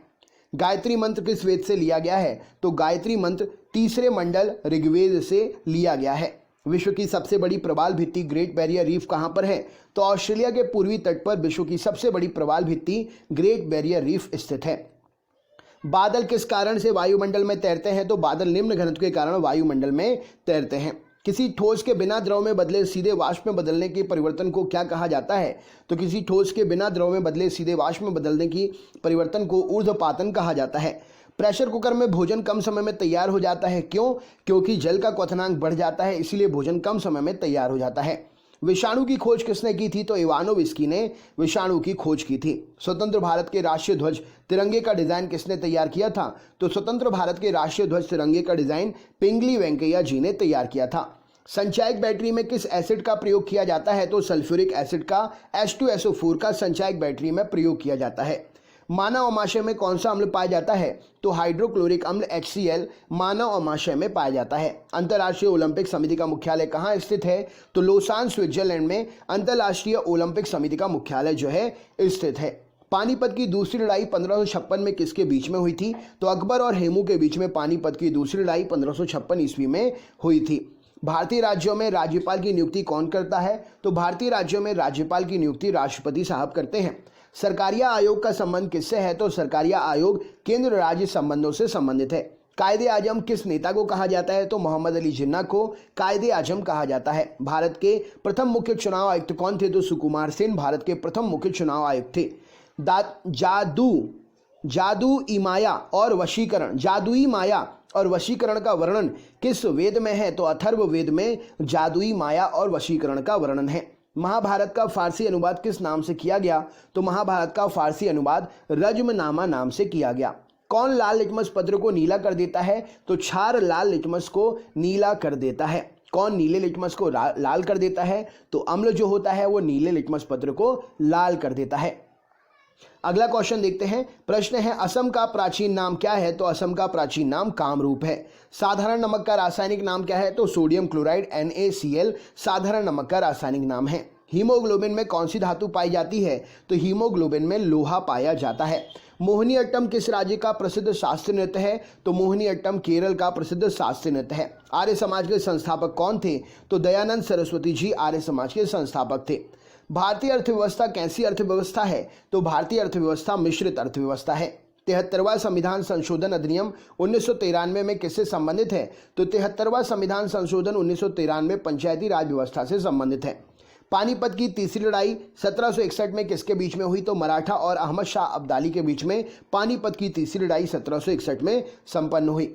Speaker 1: गायत्री मंत्र किस वेद से लिया गया है? तो गायत्री मंत्र तीसरे मंडल ऋग्वेद से लिया गया है। विश्व की सबसे बड़ी प्रवाल भित्ति ग्रेट बैरियर रीफ कहाँ पर है? तो ऑस्ट्रेलिया के पूर्वी तट पर विश्व की सबसे बड़ी प्रवाल भित्ति ग्रेट बैरियर रीफ स्थित है। बादल किस कारण से वायुमंडल में तैरते हैं? तो बादल निम्न घनत्व के कारण वायुमंडल में तैरते हैं। किसी ठोस के बिना द्रव में बदले सीधे वाष्प में बदलने के परिवर्तन को क्या कहा जाता है? तो किसी ठोस के बिना द्रव में बदले सीधे वाष्प में बदलने की परिवर्तन को ऊर्ध्वपातन कहा जाता है। प्रेशर कुकर में भोजन कम समय में तैयार हो जाता है, क्यों? क्योंकि जल का क्वथनांक बढ़ जाता है, इसीलिए भोजन कम समय में तैयार हो जाता है। विषाणु की खोज किसने की थी? तो इवानोविस्की ने विषाणु की खोज की थी। स्वतंत्र भारत के राष्ट्रीय ध्वज तिरंगे का डिजाइन किसने तैयार किया था? तो स्वतंत्र भारत के राष्ट्रीय ध्वज तिरंगे का डिजाइन पिंगली वेंकैया जी ने तैयार किया था। संचायक बैटरी में किस एसिड का प्रयोग किया जाता है? तो सल्फ्यूरिक एसिड का H2SO4 का संचायक बैटरी में प्रयोग किया जाता है। मानव अमाशय में कौन सा अम्ल पाया जाता है? तो हाइड्रोक्लोरिक अम्ल HCl मानव अमाशय में पाया जाता है। अंतर्राष्ट्रीय ओलंपिक समिति का मुख्यालय कहाँ स्थित है? तो लोसान स्विट्जरलैंड में अंतर्राष्ट्रीय ओलंपिक समिति का मुख्यालय जो है स्थित है। पानीपत की दूसरी लड़ाई 1556 में किसके बीच में हुई थी? तो अकबर और हेमू के बीच में पानीपत की दूसरी लड़ाई 1556 ईस्वी में हुई थी। भारतीय राज्यों में राज्यपाल की नियुक्ति कौन करता है? तो भारतीय राज्यों में राज्यपाल की नियुक्ति राष्ट्रपति साहब करते हैं। सरकारिया आयोग का संबंध किससे है? तो सरकारिया आयोग केंद्र राज्य संबंधों से संबंधित है। कायदे आजम किस नेता को कहा जाता है? तो मोहम्मद अली जिन्ना को कायदे आजम कहा जाता है। भारत के प्रथम मुख्य चुनाव आयुक्त कौन थे? तो सुकुमार सेन भारत के प्रथम मुख्य चुनाव आयुक्त थे। जादुई माया और वशीकरण का वर्णन किस वेद में है? तो अथर्व वेद में जादुई माया और वशीकरण का वर्णन है। महाभारत का फारसी अनुवाद किस नाम से किया गया? तो महाभारत का फारसी अनुवाद रज्मनामा नाम से किया गया। कौन लाल लिटमस पत्र को नीला कर देता है? तो क्षार लाल लिटमस को नीला कर देता है। कौन नीले लिटमस को लाल कर देता है? तो अम्ल जो होता है वो नीले लिटमस पत्र को लाल कर देता है। अगला क्वेश्चन देखते हैं। प्रश्न है असम का प्राचीन नाम क्या है? तो असम का प्राचीन नाम कामरूप है। साधारण नमक का रासायनिक नाम क्या है? तो सोडियम क्लोराइड NaCl साधारण नमक का रासायनिक नाम है। हीमोग्लोबिन में कौन सी धातु पाई जाती है? तो हीमोग्लोबिन में लोहा पाया जाता है। मोहिनीअट्टम किस राज्य का प्रसिद्ध शास्त्रीय नृत्य है? तो मोहिनीअट्टम केरल का प्रसिद्ध शास्त्रीय नृत्य है। आर्य समाज के संस्थापक कौन थे? तो दयानंद सरस्वती जी आर्य समाज के संस्थापक थे। भारतीय अर्थव्यवस्था कैसी अर्थव्यवस्था है? तो भारतीय अर्थव्यवस्था मिश्रित अर्थव्यवस्था है। 73वां संविधान संशोधन अधिनियम 1993 में किससे संबंधित है? तो 73वां संविधान संशोधन 1993 पंचायती राज व्यवस्था से संबंधित है। पानीपत की तीसरी लड़ाई 1761 में किसके बीच में हुई? तो मराठा और अहमद शाह अब्दाली के बीच में पानीपत की तीसरी लड़ाई 1761 में संपन्न हुई।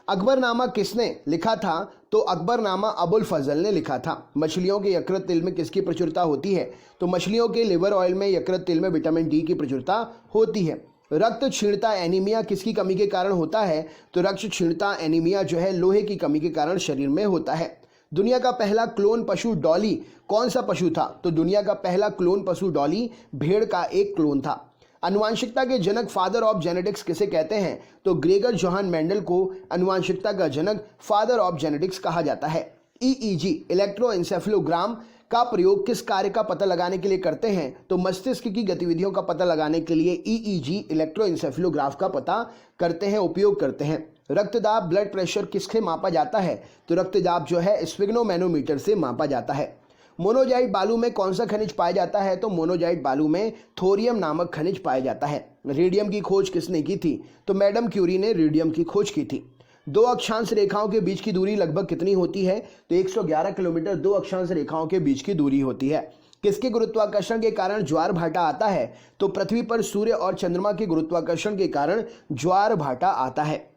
Speaker 1: अकबरनामा किसने लिखा था? तो अकबरनामा अबुल फजल ने लिखा था। मछलियों के यकृत तेल में किसकी प्रचुरता होती है? तो मछलियों के लिवर ऑयल में यकृत तेल में विटामिन डी की प्रचुरता होती है। रक्त क्षीणता एनीमिया किसकी कमी के कारण होता है? तो रक्त क्षीणता एनीमिया जो है लोहे की कमी के कारण शरीर में होता है। दुनिया का पहला क्लोन पशु डॉली कौन सा पशु था? तो दुनिया का पहला क्लोन पशु डॉली भेड़ का एक क्लोन था। आनुवांशिकता के जनक फादर ऑफ जेनेटिक्स किसे कहते हैं? तो ग्रेगर जोहान मेंडल को आनुवांशिकता का जनक फादर ऑफ जेनेटिक्स कहा जाता है। ईईजी इलेक्ट्रोएन्सेफेलोग्राम का प्रयोग किस कार्य का पता लगाने के लिए करते हैं? तो मस्तिष्क की गतिविधियों का पता लगाने के लिए ईईजी इलेक्ट्रोएन्सेफेलोग्राफ का पता करते हैं, उपयोग करते हैं। रक्तदाब ब्लड प्रेशर किससे मापा जाता है? तो रक्तदाब जो है स्फिग्नोमैनोमीटर से मापा जाता है। मोनोजाइट बालू में कौन सा खनिज पाया जाता है? तो मोनोजाइट बालू में थोरियम नामक खनिज पाया जाता है। रेडियम की खोज किसने की थी? तो मैडम क्यूरी ने रेडियम की खोज की थी। दो अक्षांश रेखाओं के बीच की दूरी लगभग कितनी होती है? तो 111 किलोमीटर दो अक्षांश रेखाओं के बीच की दूरी होती है। किसके गुरुत्वाकर्षण के कारण ज्वार भाटा आता है? तो पृथ्वी पर सूर्य और चंद्रमा के गुरुत्वाकर्षण के कारण ज्वार भाटा आता है।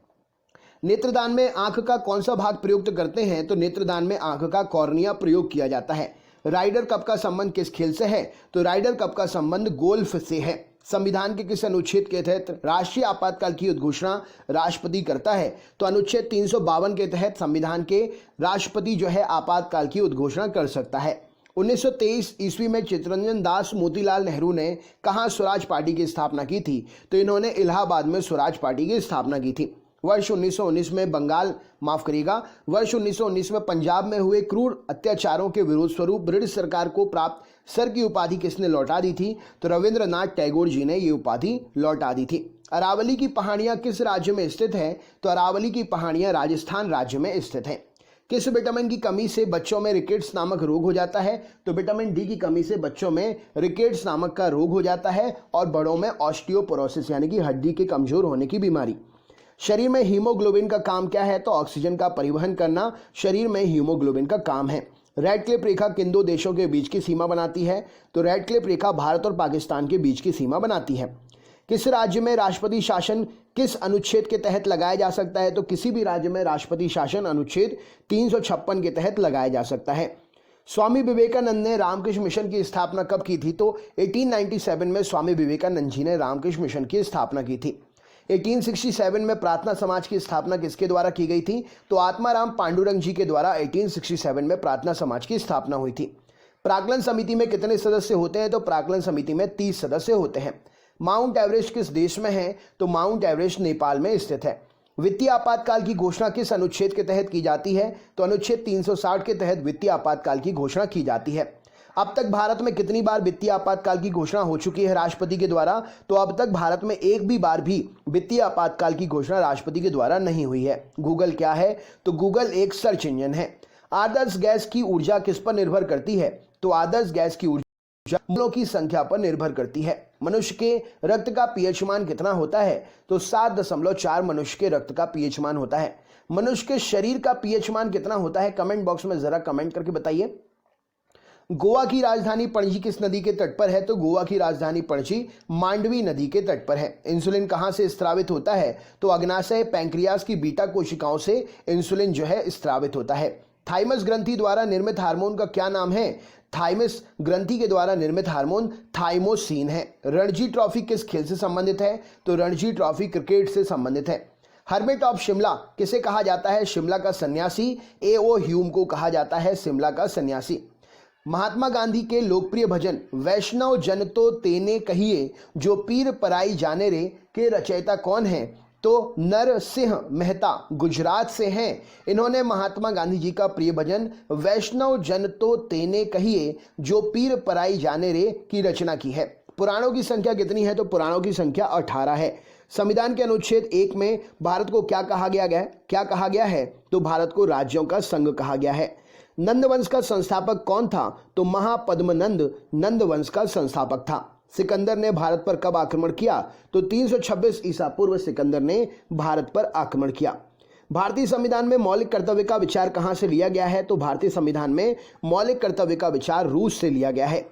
Speaker 1: नेत्रदान में आंख का कौन सा भाग प्रयुक्त करते हैं? तो नेत्रदान में आंख का कॉर्निया प्रयोग किया जाता है। राइडर कप का संबंध किस खेल से है? तो राइडर कप का संबंध गोल्फ से है। संविधान के किस अनुच्छेद के तहत राष्ट्रीय आपातकाल की उद्घोषणा राष्ट्रपति करता है? तो अनुच्छेद 352 के तहत संविधान के राष्ट्रपति जो है आपातकाल की उद्घोषणा कर सकता है। 1923 ईस्वी में चित्तरंजन दास मोतीलाल नेहरू ने कहाँ स्वराज पार्टी की स्थापना की थी? तो इन्होंने इलाहाबाद में स्वराज पार्टी की स्थापना की थी। वर्ष 1919 में वर्ष 1919 में पंजाब में हुए क्रूर अत्याचारों के विरोध स्वरूप ब्रिटिश सरकार को प्राप्त सर की उपाधि किसने लौटा दी थी? तो रविंद्रनाथ टैगोर जी ने ये उपाधि लौटा दी थी। अरावली की पहाड़ियां किस राज्य में स्थित है? तो अरावली की पहाड़ियां राजस्थान राज्य में स्थित हैं। किस विटामिन की कमी से बच्चों में रिकेट्स नामक रोग हो जाता है? तो विटामिन डी की कमी से बच्चों में रिकेट्स नामक का रोग हो जाता है और बड़ों में ऑस्टियोपोरोसिस यानी कि हड्डी के कमजोर होने की बीमारी। शरीर में हीमोग्लोबिन का काम क्या है? तो ऑक्सीजन का परिवहन करना शरीर में हीमोग्लोबिन का काम है। रेडक्लिफ रेखा किन दो देशों के बीच की सीमा बनाती है? तो रेडक्लिफ रेखा भारत और पाकिस्तान के बीच की सीमा बनाती है। किस राज्य में राष्ट्रपति शासन किस अनुच्छेद के तहत लगाया जा सकता है? तो किसी भी राज्य में राष्ट्रपति शासन अनुच्छेद 356 के तहत लगाया जा सकता है। स्वामी विवेकानंद ने रामकृष्ण मिशन की स्थापना कब की थी? तो 1897 में स्वामी विवेकानंद जी ने रामकृष्ण मिशन की स्थापना की थी। 1867 में प्रार्थना समाज की स्थापना किसके द्वारा की गई थी? तो आत्माराम पांडुरंग जी के द्वारा 1867 में प्रार्थना समाज की स्थापना हुई थी। प्राक्कलन समिति में कितने सदस्य होते हैं? तो प्राक्कलन समिति में 30 सदस्य होते हैं। माउंट एवरेस्ट किस देश में है? तो माउंट एवरेस्ट नेपाल में स्थित है। वित्तीय आपातकाल की घोषणा किस अनुच्छेद के तहत की जाती है? तो अनुच्छेद 360 के तहत वित्तीय आपातकाल की घोषणा की जाती है। अब तक भारत में कितनी बार वित्तीय आपातकाल की घोषणा हो चुकी है राष्ट्रपति के द्वारा? तो अब तक भारत में एक भी बार भी वित्तीय आपातकाल की घोषणा राष्ट्रपति के द्वारा नहीं हुई है। गूगल क्या है? तो गूगल एक सर्च इंजन है। आदर्श गैस की ऊर्जा किस पर निर्भर करती है? तो आदर्श गैस की ऊर्जा मोलों की संख्या पर निर्भर करती है। मनुष्य के रक्त का पीएच मान कितना होता है? तो 7.4 मनुष्य के रक्त का पीएच मान होता है। मनुष्य के शरीर का पीएच मान कितना होता है? कमेंट बॉक्स में जरा कमेंट करके बताइए। गोवा की राजधानी पणजी किस नदी के तट पर है? तो गोवा की राजधानी पणजी मांडवी नदी के तट पर है। इंसुलिन कहां से स्रावित होता है? तो अग्नाशय पैंक्रियास की बीटा कोशिकाओं से इंसुलिन जो है स्रावित होता है। थाइमस ग्रंथि द्वारा निर्मित हार्मोन का क्या नाम है? थाइमस ग्रंथि के द्वारा निर्मित हार्मोन थाइमोसिन है। रणजी ट्रॉफी किस खेल से संबंधित है? तो रणजी ट्रॉफी क्रिकेट से संबंधित है। हर्मिट ऑफ शिमला किसे कहा जाता है? शिमला का सन्यासी A.O. ह्यूम को कहा जाता है शिमला का सन्यासी। महात्मा गांधी के लोकप्रिय भजन वैष्णव जन तो तेने कहिए जो पीर पराई जाने रे के रचयिता कौन है? तो नरसिंह मेहता गुजरात से हैं। इन्होंने महात्मा गांधी जी का प्रिय भजन वैष्णव जन तो तेने कहिए जो पीर पराई जाने रे की रचना की है। पुराणों की संख्या कितनी है? तो पुराणों की संख्या 18 है। संविधान के अनुच्छेद 1 में भारत को क्या कहा गया है? तो भारत को राज्यों का संघ कहा गया है। नंद वंश का संस्थापक कौन था? तो महापद्मनंद नंद वंश का संस्थापक था। सिकंदर ने भारत पर कब आक्रमण किया? तो 326 ईसा पूर्व सिकंदर ने भारत पर आक्रमण किया। भारतीय संविधान में मौलिक कर्तव्य का विचार कहां से लिया गया है? तो भारतीय संविधान में मौलिक कर्तव्य का विचार रूस से लिया गया है।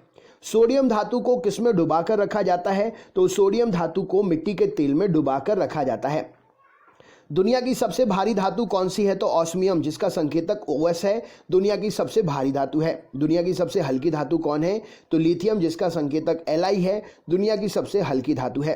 Speaker 1: सोडियम धातु को किसमें डुबाकर रखा जाता है? तो सोडियम धातु को मिट्टी के तेल में डुबाकर रखा जाता है। दुनिया की सबसे भारी धातु कौन सी है? तो ऑस्मियम, जिसका संकेतक OS है, दुनिया की सबसे भारी धातु है। दुनिया की सबसे हल्की धातु कौन है? तो लिथियम, जिसका संकेतक Li है, दुनिया की सबसे हल्की धातु है।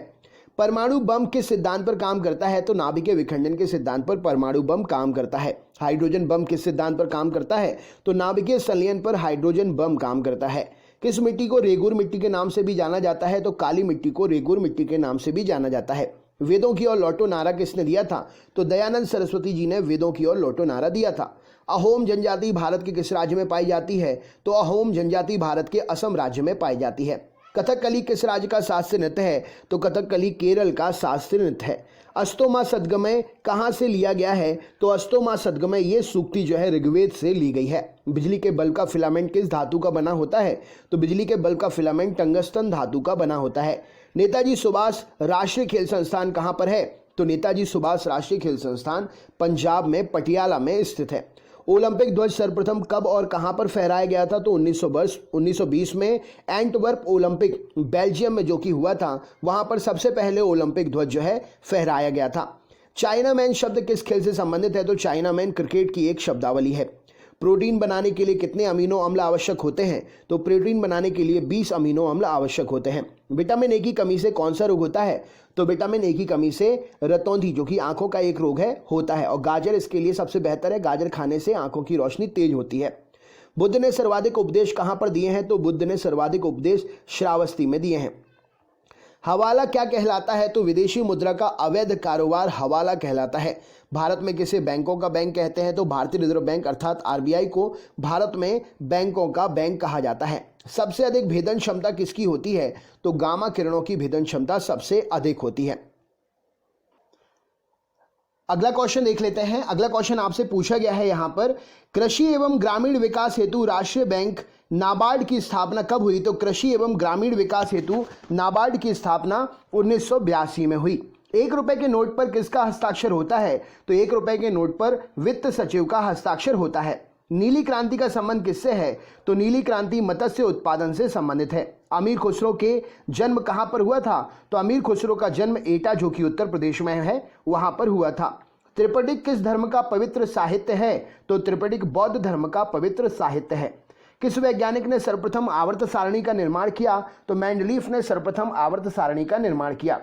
Speaker 1: परमाणु बम किस सिद्धांत पर काम करता है? तो नाभिकीय विखंडन के सिद्धांत पर परमाणु बम काम करता है। हाइड्रोजन बम किस सिद्धांत पर काम करता है? तो नाभिकीय संलयन पर हाइड्रोजन बम काम करता है। किस मिट्टी को रेगुर मिट्टी के नाम से भी जाना जाता है? तो काली मिट्टी को रेगुर मिट्टी के नाम से भी जाना जाता है। वेदों की ओर लौटो नारा किसने दिया था? तो दयानंद सरस्वती जी ने वेदों की ओर लौटो नारा दिया था। अहोम जनजाति भारत के किस राज्य में पाई जाती है? तो अहोम जनजाति भारत के असम राज्य में पाई जाती है। कथकली किस राज्य का शास्त्रीय नृत्य है? तो कथकली केरल का शास्त्रीय नृत्य है। अस्तोमा सद्गमय कहाँ से लिया गया है? तो अस्तोमा सद्गमय ये सूक्ति जो है ऋग्वेद से ली गई है। बिजली के बल्ब का फिलामेंट किस धातु का बना होता है? तो बिजली के बल्ब का फिलामेंट टंगस्टन धातु का बना होता है। नेताजी सुभाष राष्ट्रीय खेल संस्थान कहाँ पर है? तो नेताजी सुभाष राष्ट्रीय खेल संस्थान पंजाब में पटियाला में स्थित है। ओलंपिक ध्वज सर्वप्रथम कब और कहां पर फहराया गया था? तो 1920 में एंटवर्प ओलंपिक बेल्जियम में जो कि हुआ था, वहां पर सबसे पहले ओलंपिक ध्वज जो है फहराया गया था। चाइना मैन शब्द किस खेल से संबंधित है? तो चाइना मैन क्रिकेट की एक शब्दावली है। प्रोटीन बनाने के लिए कितने अमीनो अम्ल आवश्यक होते हैं? तो प्रोटीन बनाने के लिए 20 अमीनो अम्ल आवश्यक होते हैं। विटामिन ए की कमी से कौन सा रोग होता है? तो विटामिन ए की कमी से रतौंधी जो कि आंखों का एक रोग है होता है, और गाजर इसके लिए सबसे बेहतर है। गाजर खाने से आंखों की रोशनी तेज होती है। बुद्ध ने सर्वाधिक उपदेश कहां पर दिए हैं? तो बुद्ध ने सर्वाधिक उपदेश श्रावस्ती में दिए हैं। हवाला क्या कहलाता है? तो विदेशी मुद्रा का अवैध कारोबार हवाला कहलाता है। भारत में किसे बैंकों का बैंक कहते हैं? तो भारतीय रिजर्व बैंक अर्थात आरबीआई को भारत में बैंकों का बैंक कहा जाता है। सबसे अधिक भेदन क्षमता किसकी होती है? तो गामा किरणों की भेदन क्षमता सबसे अधिक होती है। अगला क्वेश्चन देख लेते हैं। अगला क्वेश्चन आपसे पूछा गया है यहां पर, कृषि एवं ग्रामीण विकास हेतु राष्ट्रीय बैंक नाबार्ड की स्थापना कब हुई? तो कृषि एवं ग्रामीण विकास हेतु नाबार्ड की स्थापना 1982 में हुई। 1 रुपए के नोट पर किसका हस्ताक्षर होता है? तो 1 रुपए के नोट पर वित्त सचिव का हस्ताक्षर होता है। नीली क्रांति का संबंध किससे है? तो नीली क्रांति मत्स्य उत्पादन से संबंधित है। अमीर खुसरो के जन्म कहां पर हुआ था? तो अमीर खुसरो का जन्म एटा जो कि उत्तर प्रदेश में है वहां पर हुआ था। त्रिपिटक किस धर्म का पवित्र साहित्य है? तो त्रिपिटक बौद्ध धर्म का पवित्र साहित्य है। किस वैज्ञानिक ने सर्वप्रथम आवर्त सारणी का निर्माण किया? तो मेंडलीफ ने सर्वप्रथम आवर्त सारणी का निर्माण किया।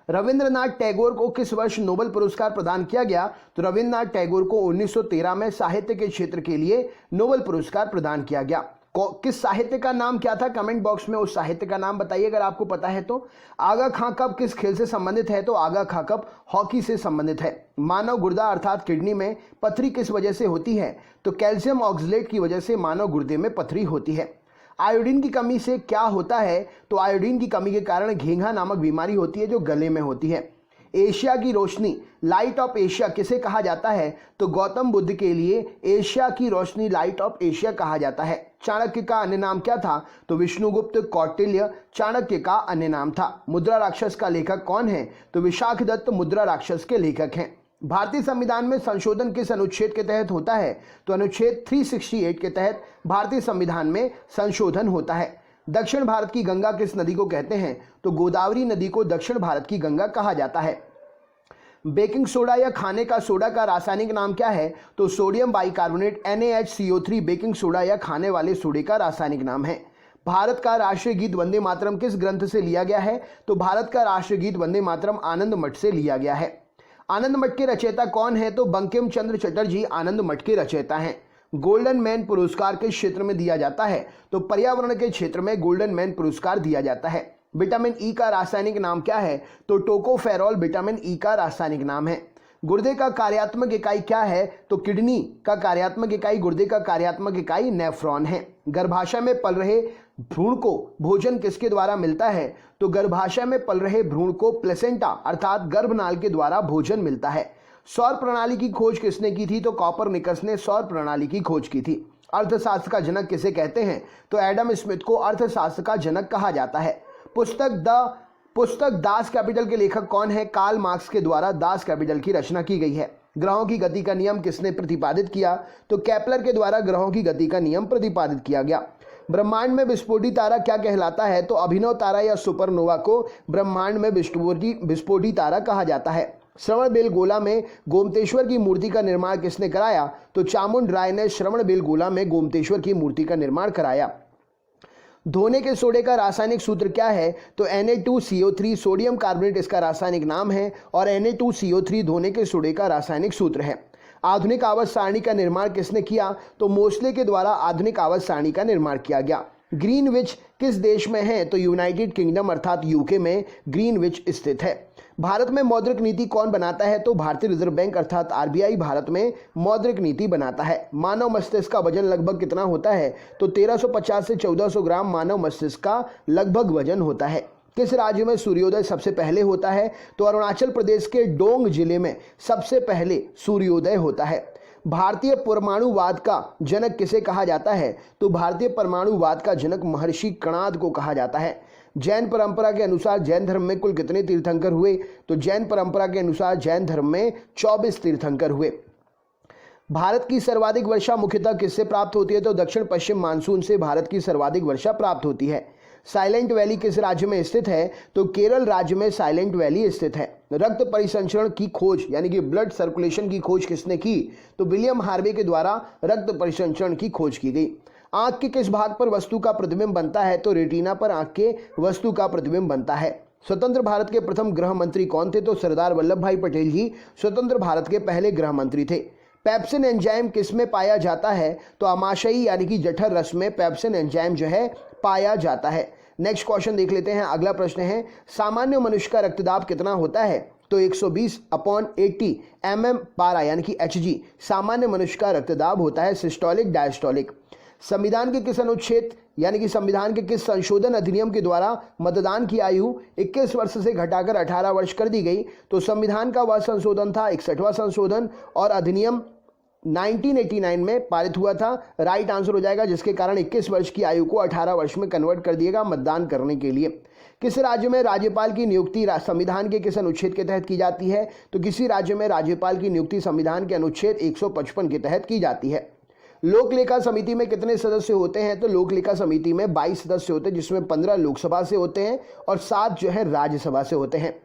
Speaker 1: रविंद्रनाथ टैगोर को किस वर्ष नोबेल पुरस्कार प्रदान किया गया? तो रविंद्रनाथ टैगोर को 1913 में साहित्य के क्षेत्र के लिए नोबेल पुरस्कार प्रदान किया गया। किस साहित्य का नाम क्या था? कमेंट बॉक्स में उस साहित्य का नाम बताइए अगर आपको पता है तो। आगा खां कप किस खेल से संबंधित है? तो आगा खां कप हॉकी से संबंधित है। मानव गुर्दा अर्थात किडनी में पथरी किस वजह से होती है? तो कैल्शियम ऑक्सलेट की वजह से मानव गुर्दे में पथरी होती है। आयोडीन की कमी से क्या होता है? तो आयोडीन की कमी के कारण घेंघा नामक बीमारी होती है जो गले में होती है। एशिया की रोशनी लाइट ऑफ एशिया किसे कहा जाता है? तो गौतम बुद्ध के लिए एशिया की रोशनी लाइट ऑफ एशिया कहा जाता है। चाणक्य का अन्य नाम क्या था? तो विष्णुगुप्त कौटिल्य चाणक्य का अन्य नाम था। मुद्रा राक्षस का लेखक कौन है? तो विशाखदत्त मुद्रा राक्षस के लेखक हैं। भारतीय संविधान में संशोधन किस अनुच्छेद के तहत होता है? तो अनुच्छेद 368 के तहत भारतीय संविधान में संशोधन होता है। दक्षिण भारत की गंगा किस नदी को कहते हैं? तो गोदावरी नदी को दक्षिण भारत की गंगा कहा जाता है। बेकिंग सोडा या खाने का सोडा का रासायनिक नाम क्या है? तो sodium bicarbonate NaHCO3 baking soda या खाने वाले सोडे का रासायनिक नाम है। भारत का राष्ट्रीय गीत वंदे मातरम किस ग्रंथ से लिया गया है? तो भारत का राष्ट्रीय गीत वंदे मातरम आनंद मठ से लिया गया है। आनंद मठ के रचयिता कौन है? तो बंकिम चंद्र चटर्जी आनंद मठ के रचयिता हैं। गोल्डन मैन पुरस्कार किस क्षेत्र में दिया जाता है? तो पर्यावरण के क्षेत्र में गोल्डन मैन पुरस्कार दिया जाता है। विटामिन ई का रासायनिक नाम क्या है? तो टोकोफेरॉल विटामिन ई का रासायनिक नाम है। गुर्दे का कार्यात्मक इकाई क्या है? तो किडनी का कार्यात्मक इकाई गुर्दे का कार्यात्मक इकाई नेफ्रॉन है। गर्भाशय में पल रहे भ्रूण को भोजन किसके द्वारा मिलता है? तो गर्भाशय में पल रहे भ्रूण को प्लेसेंटा अर्थात गर्भनाल के द्वारा भोजन मिलता है। सौर प्रणाली की खोज किसने की थी? तो कॉपरनिकस ने सौर प्रणाली की खोज की थी। अर्थशास्त्र का जनक किसे कहते हैं? तो एडम स्मिथ को अर्थशास्त्र का जनक कहा जाता है। पुस्तक दास कैपिटल के लेखक कौन है? कार्ल मार्क्स के द्वारा दास कैपिटल की रचना की गई है। ग्रहों की गति का नियम किसने प्रतिपादित किया? तो केपलर के द्वारा ग्रहों की गति का नियम प्रतिपादित किया गया। ब्रह्मांड में विस्फोटी तारा क्या कहलाता है? तो अभिनव तारा या सुपरनोवा को ब्रह्मांड में विस्फोटी तारा कहा जाता है। श्रवणबेलगोला में गोमतेश्वर की मूर्ति का निर्माण किसने कराया? तो चामुंड राय ने श्रवणबेलगोला में गोमतेश्वर की मूर्ति का निर्माण कराया। धोने के सोडे का रासायनिक सूत्र क्या है? तो Na2CO3 सोडियम कार्बोनेट इसका रासायनिक नाम है और Na2CO3 धोने के सोडे का रासायनिक सूत्र है। आधुनिक आवर्त सारणी का निर्माण किसने किया? तो मोसले के द्वारा आधुनिक आवर्त सारणी का निर्माण किया गया। ग्रीनविच किस देश में है? तो यूनाइटेड किंगडम अर्थात यूके में ग्रीनविच स्थित है। भारत में मौद्रिक नीति कौन बनाता है? तो भारतीय रिजर्व बैंक अर्थात आरबीआई भारत में मौद्रिक नीति बनाता है। मानव मस्तिष्क का वजन लगभग कितना होता है? तो 1350 से 1400 ग्राम मानव मस्तिष्क का लगभग वजन होता है। किस राज्य में सूर्योदय सबसे पहले होता है? तो अरुणाचल प्रदेश के डोंग जिले में सबसे पहले सूर्योदय होता है। भारतीय परमाणुवाद का जनक किसे कहा जाता है? तो भारतीय परमाणुवाद का जनक महर्षि कणाद को कहा जाता है। जैन परंपरा के अनुसार जैन धर्म में कुल कितने तीर्थंकर हुए? तो जैन परंपरा के अनुसार जैन धर्म में 24 तीर्थंकर हुए। भारत की सर्वाधिक वर्षा मुख्यतः किससे प्राप्त होती है? तो दक्षिण पश्चिम मानसून से भारत की सर्वाधिक वर्षा प्राप्त होती है। साइलेंट वैली किस राज्य में स्थित है? तो केरल राज्य में साइलेंट वैली स्थित है। रक्त परिसंचरण की खोज यानी कि ब्लड सर्कुलेशन की खोज किसने की? तो विलियम हार्वे के द्वारा रक्त परिसंचरण की खोज की गई। आंख के किस भाग पर वस्तु का प्रतिबिंब बनता है? तो रेटिना पर आंख के वस्तु का प्रतिबिंब बनता है। स्वतंत्र भारत के प्रथम गृह मंत्री कौन थे? तो सरदार वल्लभ भाई पटेल जी स्वतंत्र भारत के पहले गृह मंत्री थे। पेप्सिन एंजाइम किसमें पाया जाता है? तो आमाशयी यानी कि जठर रस में पेप्सिन एंजाइम जो है पाया जाता है। नेक्स्ट क्वेश्चन देख लेते हैं। अगला प्रश्न है, सामान्य मनुष्य का रक्तदाब कितना होता है? तो 120/80 mm पारा यानी कि Hg सामान्य मनुष्य का रक्तदाब होता है। Systolic diastolic. संविधान के किस अनुच्छेद यानी कि संविधान के किस संशोधन अधिनियम के द्वारा मतदान की आयु 21 वर्ष से घटाकर 18 वर्ष कर दी गई? तो संविधान का वह संशोधन था 61वां संशोधन और अधिनियम 1989 में पारित हुआ था। राइट आंसर हो जाएगा, जिसके कारण 21 वर्ष की आयु को 18 वर्ष में कन्वर्ट कर दिएगा मतदान करने के लिए। किस राज्य में राज्यपाल की नियुक्ति संविधान के किस अनुच्छेद के तहत की जाती है? तो किसी राज्य में राज्यपाल की नियुक्ति संविधान के अनुच्छेद 155 के तहत की जाती है। लोक लेखा समिति में कितने सदस्य होते हैं? तो लोक लेखा समिति में 22 सदस्य होते हैं, जिसमें 15 लोकसभा से होते हैं और 7 जो है राज्यसभा से होते हैं।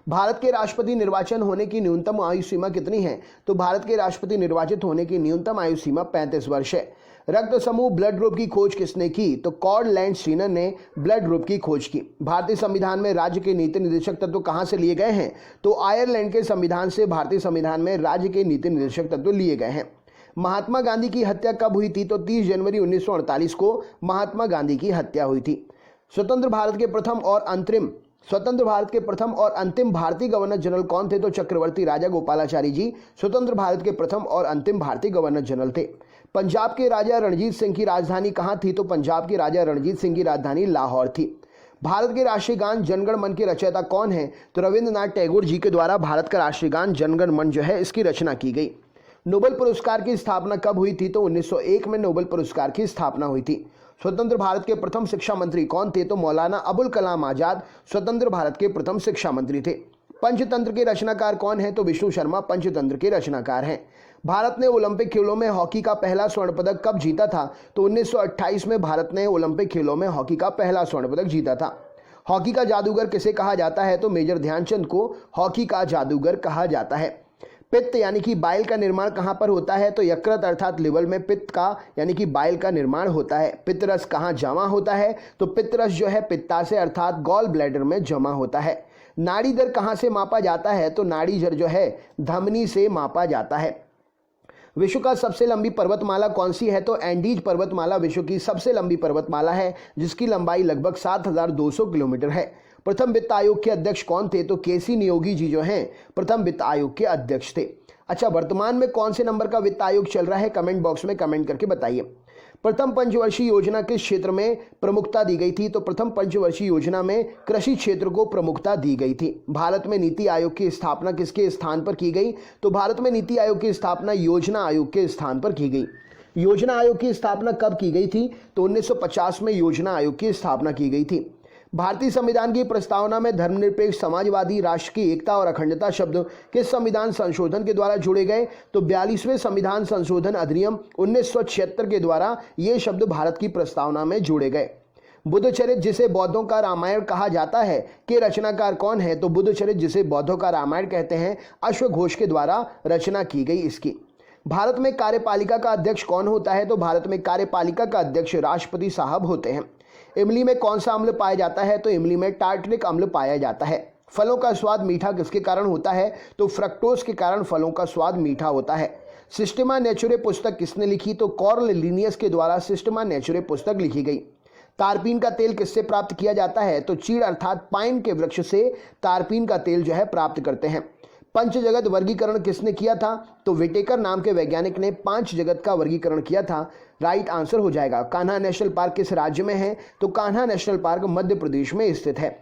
Speaker 1: भारत के राष्ट्रपति निर्वाचन होने की न्यूनतम आयु सीमा कितनी है? तो भारत के राष्ट्रपति निर्वाचित होने की न्यूनतम आयु सीमा 35 वर्ष है। रक्त समूह ब्लड ग्रुप की खोज किसने की? तो कॉर्डलैंड स्टीनर ने ब्लड ग्रुप की खोज की। भारतीय संविधान में राज्य के नीति निर्देशक तत्व कहां से लिए गए हैं? तो आयरलैंड के संविधान से भारतीय संविधान में राज्य के नीति निर्देशक तत्व लिए गए हैं। महात्मा गांधी की हत्या कब हुई थी? तो 30 जनवरी 1948 को महात्मा गांधी की हत्या हुई थी। स्वतंत्र भारत के प्रथम और अंतिम भारतीय गवर्नर जनरल कौन थे? तो चक्रवर्ती राजा गोपालाचारी जी स्वतंत्र भारत के प्रथम और अंतिम भारतीय गवर्नर जनरल थे। पंजाब के राजा रणजीत सिंह की राजधानी कहाँ थी? तो पंजाब के राजा रणजीत सिंह की राजधानी लाहौर थी। भारत के राष्ट्रीय गान जनगण मन के रचयिता कौन है? तो रविंद्रनाथ टैगोर जी के द्वारा भारत का राष्ट्रीय गान जनगण मन जो है इसकी रचना की गई। नोबेल पुरस्कार की स्थापना कब हुई थी? तो 1901 में नोबेल पुरस्कार की स्थापना हुई थी। स्वतंत्र भारत के प्रथम शिक्षा मंत्री कौन थे? तो मौलाना अबुल कलाम आजाद स्वतंत्र भारत के प्रथम शिक्षा मंत्री थे। पंचतंत्र के रचनाकार कौन है? तो विष्णु शर्मा पंचतंत्र के रचनाकार हैं। भारत ने ओलंपिक खेलों में हॉकी का पहला स्वर्ण पदक कब जीता था? तो 1928 में भारत ने ओलंपिक खेलों में हॉकी का पहला स्वर्ण पदक जीता था। हॉकी का जादूगर किसे कहा जाता है? तो मेजर ध्यानचंद को हॉकी का जादूगर कहा जाता है। पित्त यानी कि बाइल का निर्माण कहाँ पर होता है? तो यकृत अर्थात लिवर में पित्त का यानी कि बाइल का निर्माण होता है। पित्तरस कहाँ जमा होता है? तो पित्तरस जो है पित्ताशय अर्थात गॉल ब्लैडर में जमा होता है। नाड़ी दर कहाँ से मापा जाता है? तो नाड़ी दर जो है धमनी से मापा जाता है। विश्व का सबसे लंबी पर्वतमाला कौन सी है? तो एंडीज पर्वतमाला विश्व की सबसे लंबी पर्वतमाला है, जिसकी लंबाई लगभग 7200 किलोमीटर है। प्रथम वित्त आयोग के अध्यक्ष कौन थे? तो केसी नियोगी जी जो हैं प्रथम वित्त आयोग के अध्यक्ष थे। अच्छा, वर्तमान में कौन से नंबर का वित्त आयोग चल रहा है? कमेंट बॉक्स में कमेंट करके बताइए। प्रथम पंचवर्षीय योजना किस क्षेत्र में प्रमुखता दी गई थी? तो प्रथम पंचवर्षीय योजना में कृषि क्षेत्र को प्रमुखता दी गई थी। भारत में नीति आयोग की स्थापना किसके स्थान पर की गई? तो भारत में नीति आयोग की स्थापना योजना आयोग के स्थान पर की गई। योजना आयोग की स्थापना कब की गई थी? तो 1950 में योजना आयोग की स्थापना की गई थी। भारतीय संविधान की प्रस्तावना में धर्मनिरपेक्ष समाजवादी राष्ट्र की एकता और अखंडता शब्द किस संविधान संशोधन के द्वारा जोड़े गए? तो 42वें संविधान संशोधन अधिनियम 1976 के द्वारा ये शब्द भारत की प्रस्तावना में जोड़े गए। बुद्धचरित जिसे बौद्धों का रामायण कहा जाता है के रचनाकार कौन है? तो बुद्धचरित जिसे बौद्धों का रामायण कहते हैं अश्वघोष के द्वारा रचना की गई इसकी। भारत में कार्यपालिका का अध्यक्ष कौन होता है? तो भारत में कार्यपालिका का अध्यक्ष राष्ट्रपति साहब होते हैं। इमली में कौन सा अम्ल पाया जाता है? तो इमली में टार्टरिक अम्ल पाया जाता है। फलों का स्वाद मीठा किसके कारण होता है? तो फ्रक्टोज के कारण फलों का स्वाद मीठा होता है। सिस्टेमा नेचुरे पुस्तक किसने लिखी? तो कार्ल लिनियस के द्वारा सिस्टेमा नेचुरे पुस्तक लिखी गई। तारपीन का तेल किससे प्राप्त किया जाता है? तो चीड़ अर्थात पाइन के वृक्ष से तारपीन का तेल जो है प्राप्त करते हैं। पंच जगत वर्गीकरण किसने किया था? तो विटेकर नाम के वैज्ञानिक ने 5 जगत का वर्गीकरण किया था। राइट आंसर हो जाएगा। कान्हा नेशनल पार्क किस राज्य में है? तो कान्हा नेशनल पार्क मध्य प्रदेश में स्थित है।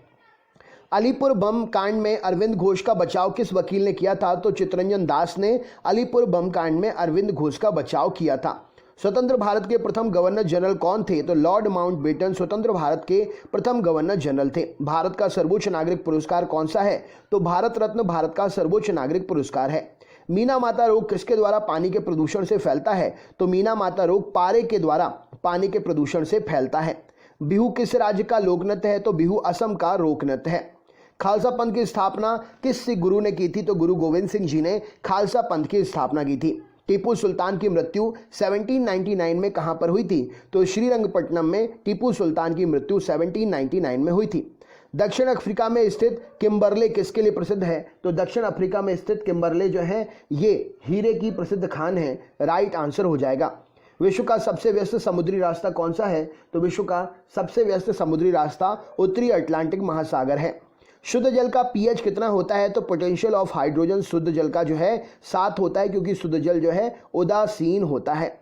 Speaker 1: अलीपुर बम कांड में अरविंद घोष का बचाव किस वकील ने किया था? तो चित्तरंजन दास ने अलीपुर बम कांड में अरविंद घोष का बचाव किया था। स्वतंत्र भारत के प्रथम गवर्नर जनरल कौन थे? तो लॉर्ड माउंटबेटन स्वतंत्र भारत के प्रथम गवर्नर जनरल थे। भारत का सर्वोच्च नागरिक पुरस्कार कौन सा है? तो भारत रत्न भारत का सर्वोच्च नागरिक पुरस्कार है। मीना माता रोग किसके द्वारा पानी के प्रदूषण से फैलता है? तो मीना माता रोग पारे के द्वारा पानी के प्रदूषण से फैलता है। बिहू किस राज्य का लोक नृत्य है? तो बिहू असम का लोक नृत्य है। खालसा पंथ की स्थापना किस सिख गुरु ने की थी? तो गुरु गोविंद सिंह जी ने खालसा पंथ की स्थापना की थी। टीपू सुल्तान की मृत्यु 1799 में कहां पर हुई थी? तो श्रीरंगपट्टनम में टीपू सुल्तान की मृत्यु 1799 में हुई थी। दक्षिण अफ्रीका में स्थित किम्बरले किसके लिए प्रसिद्ध है? तो दक्षिण अफ्रीका में स्थित किम्बरले जो है ये हीरे की प्रसिद्ध खान है। राइट आंसर हो जाएगा। विश्व का सबसे व्यस्त समुद्री रास्ता कौन सा है? तो विश्व का सबसे व्यस्त समुद्री रास्ता उत्तरी अटलांटिक महासागर है। शुद्ध जल का पीएच कितना होता है? तो पोटेंशियल ऑफ हाइड्रोजन शुद्ध जल का जो है 7 होता है, क्योंकि शुद्ध जल जो है उदासीन होता है।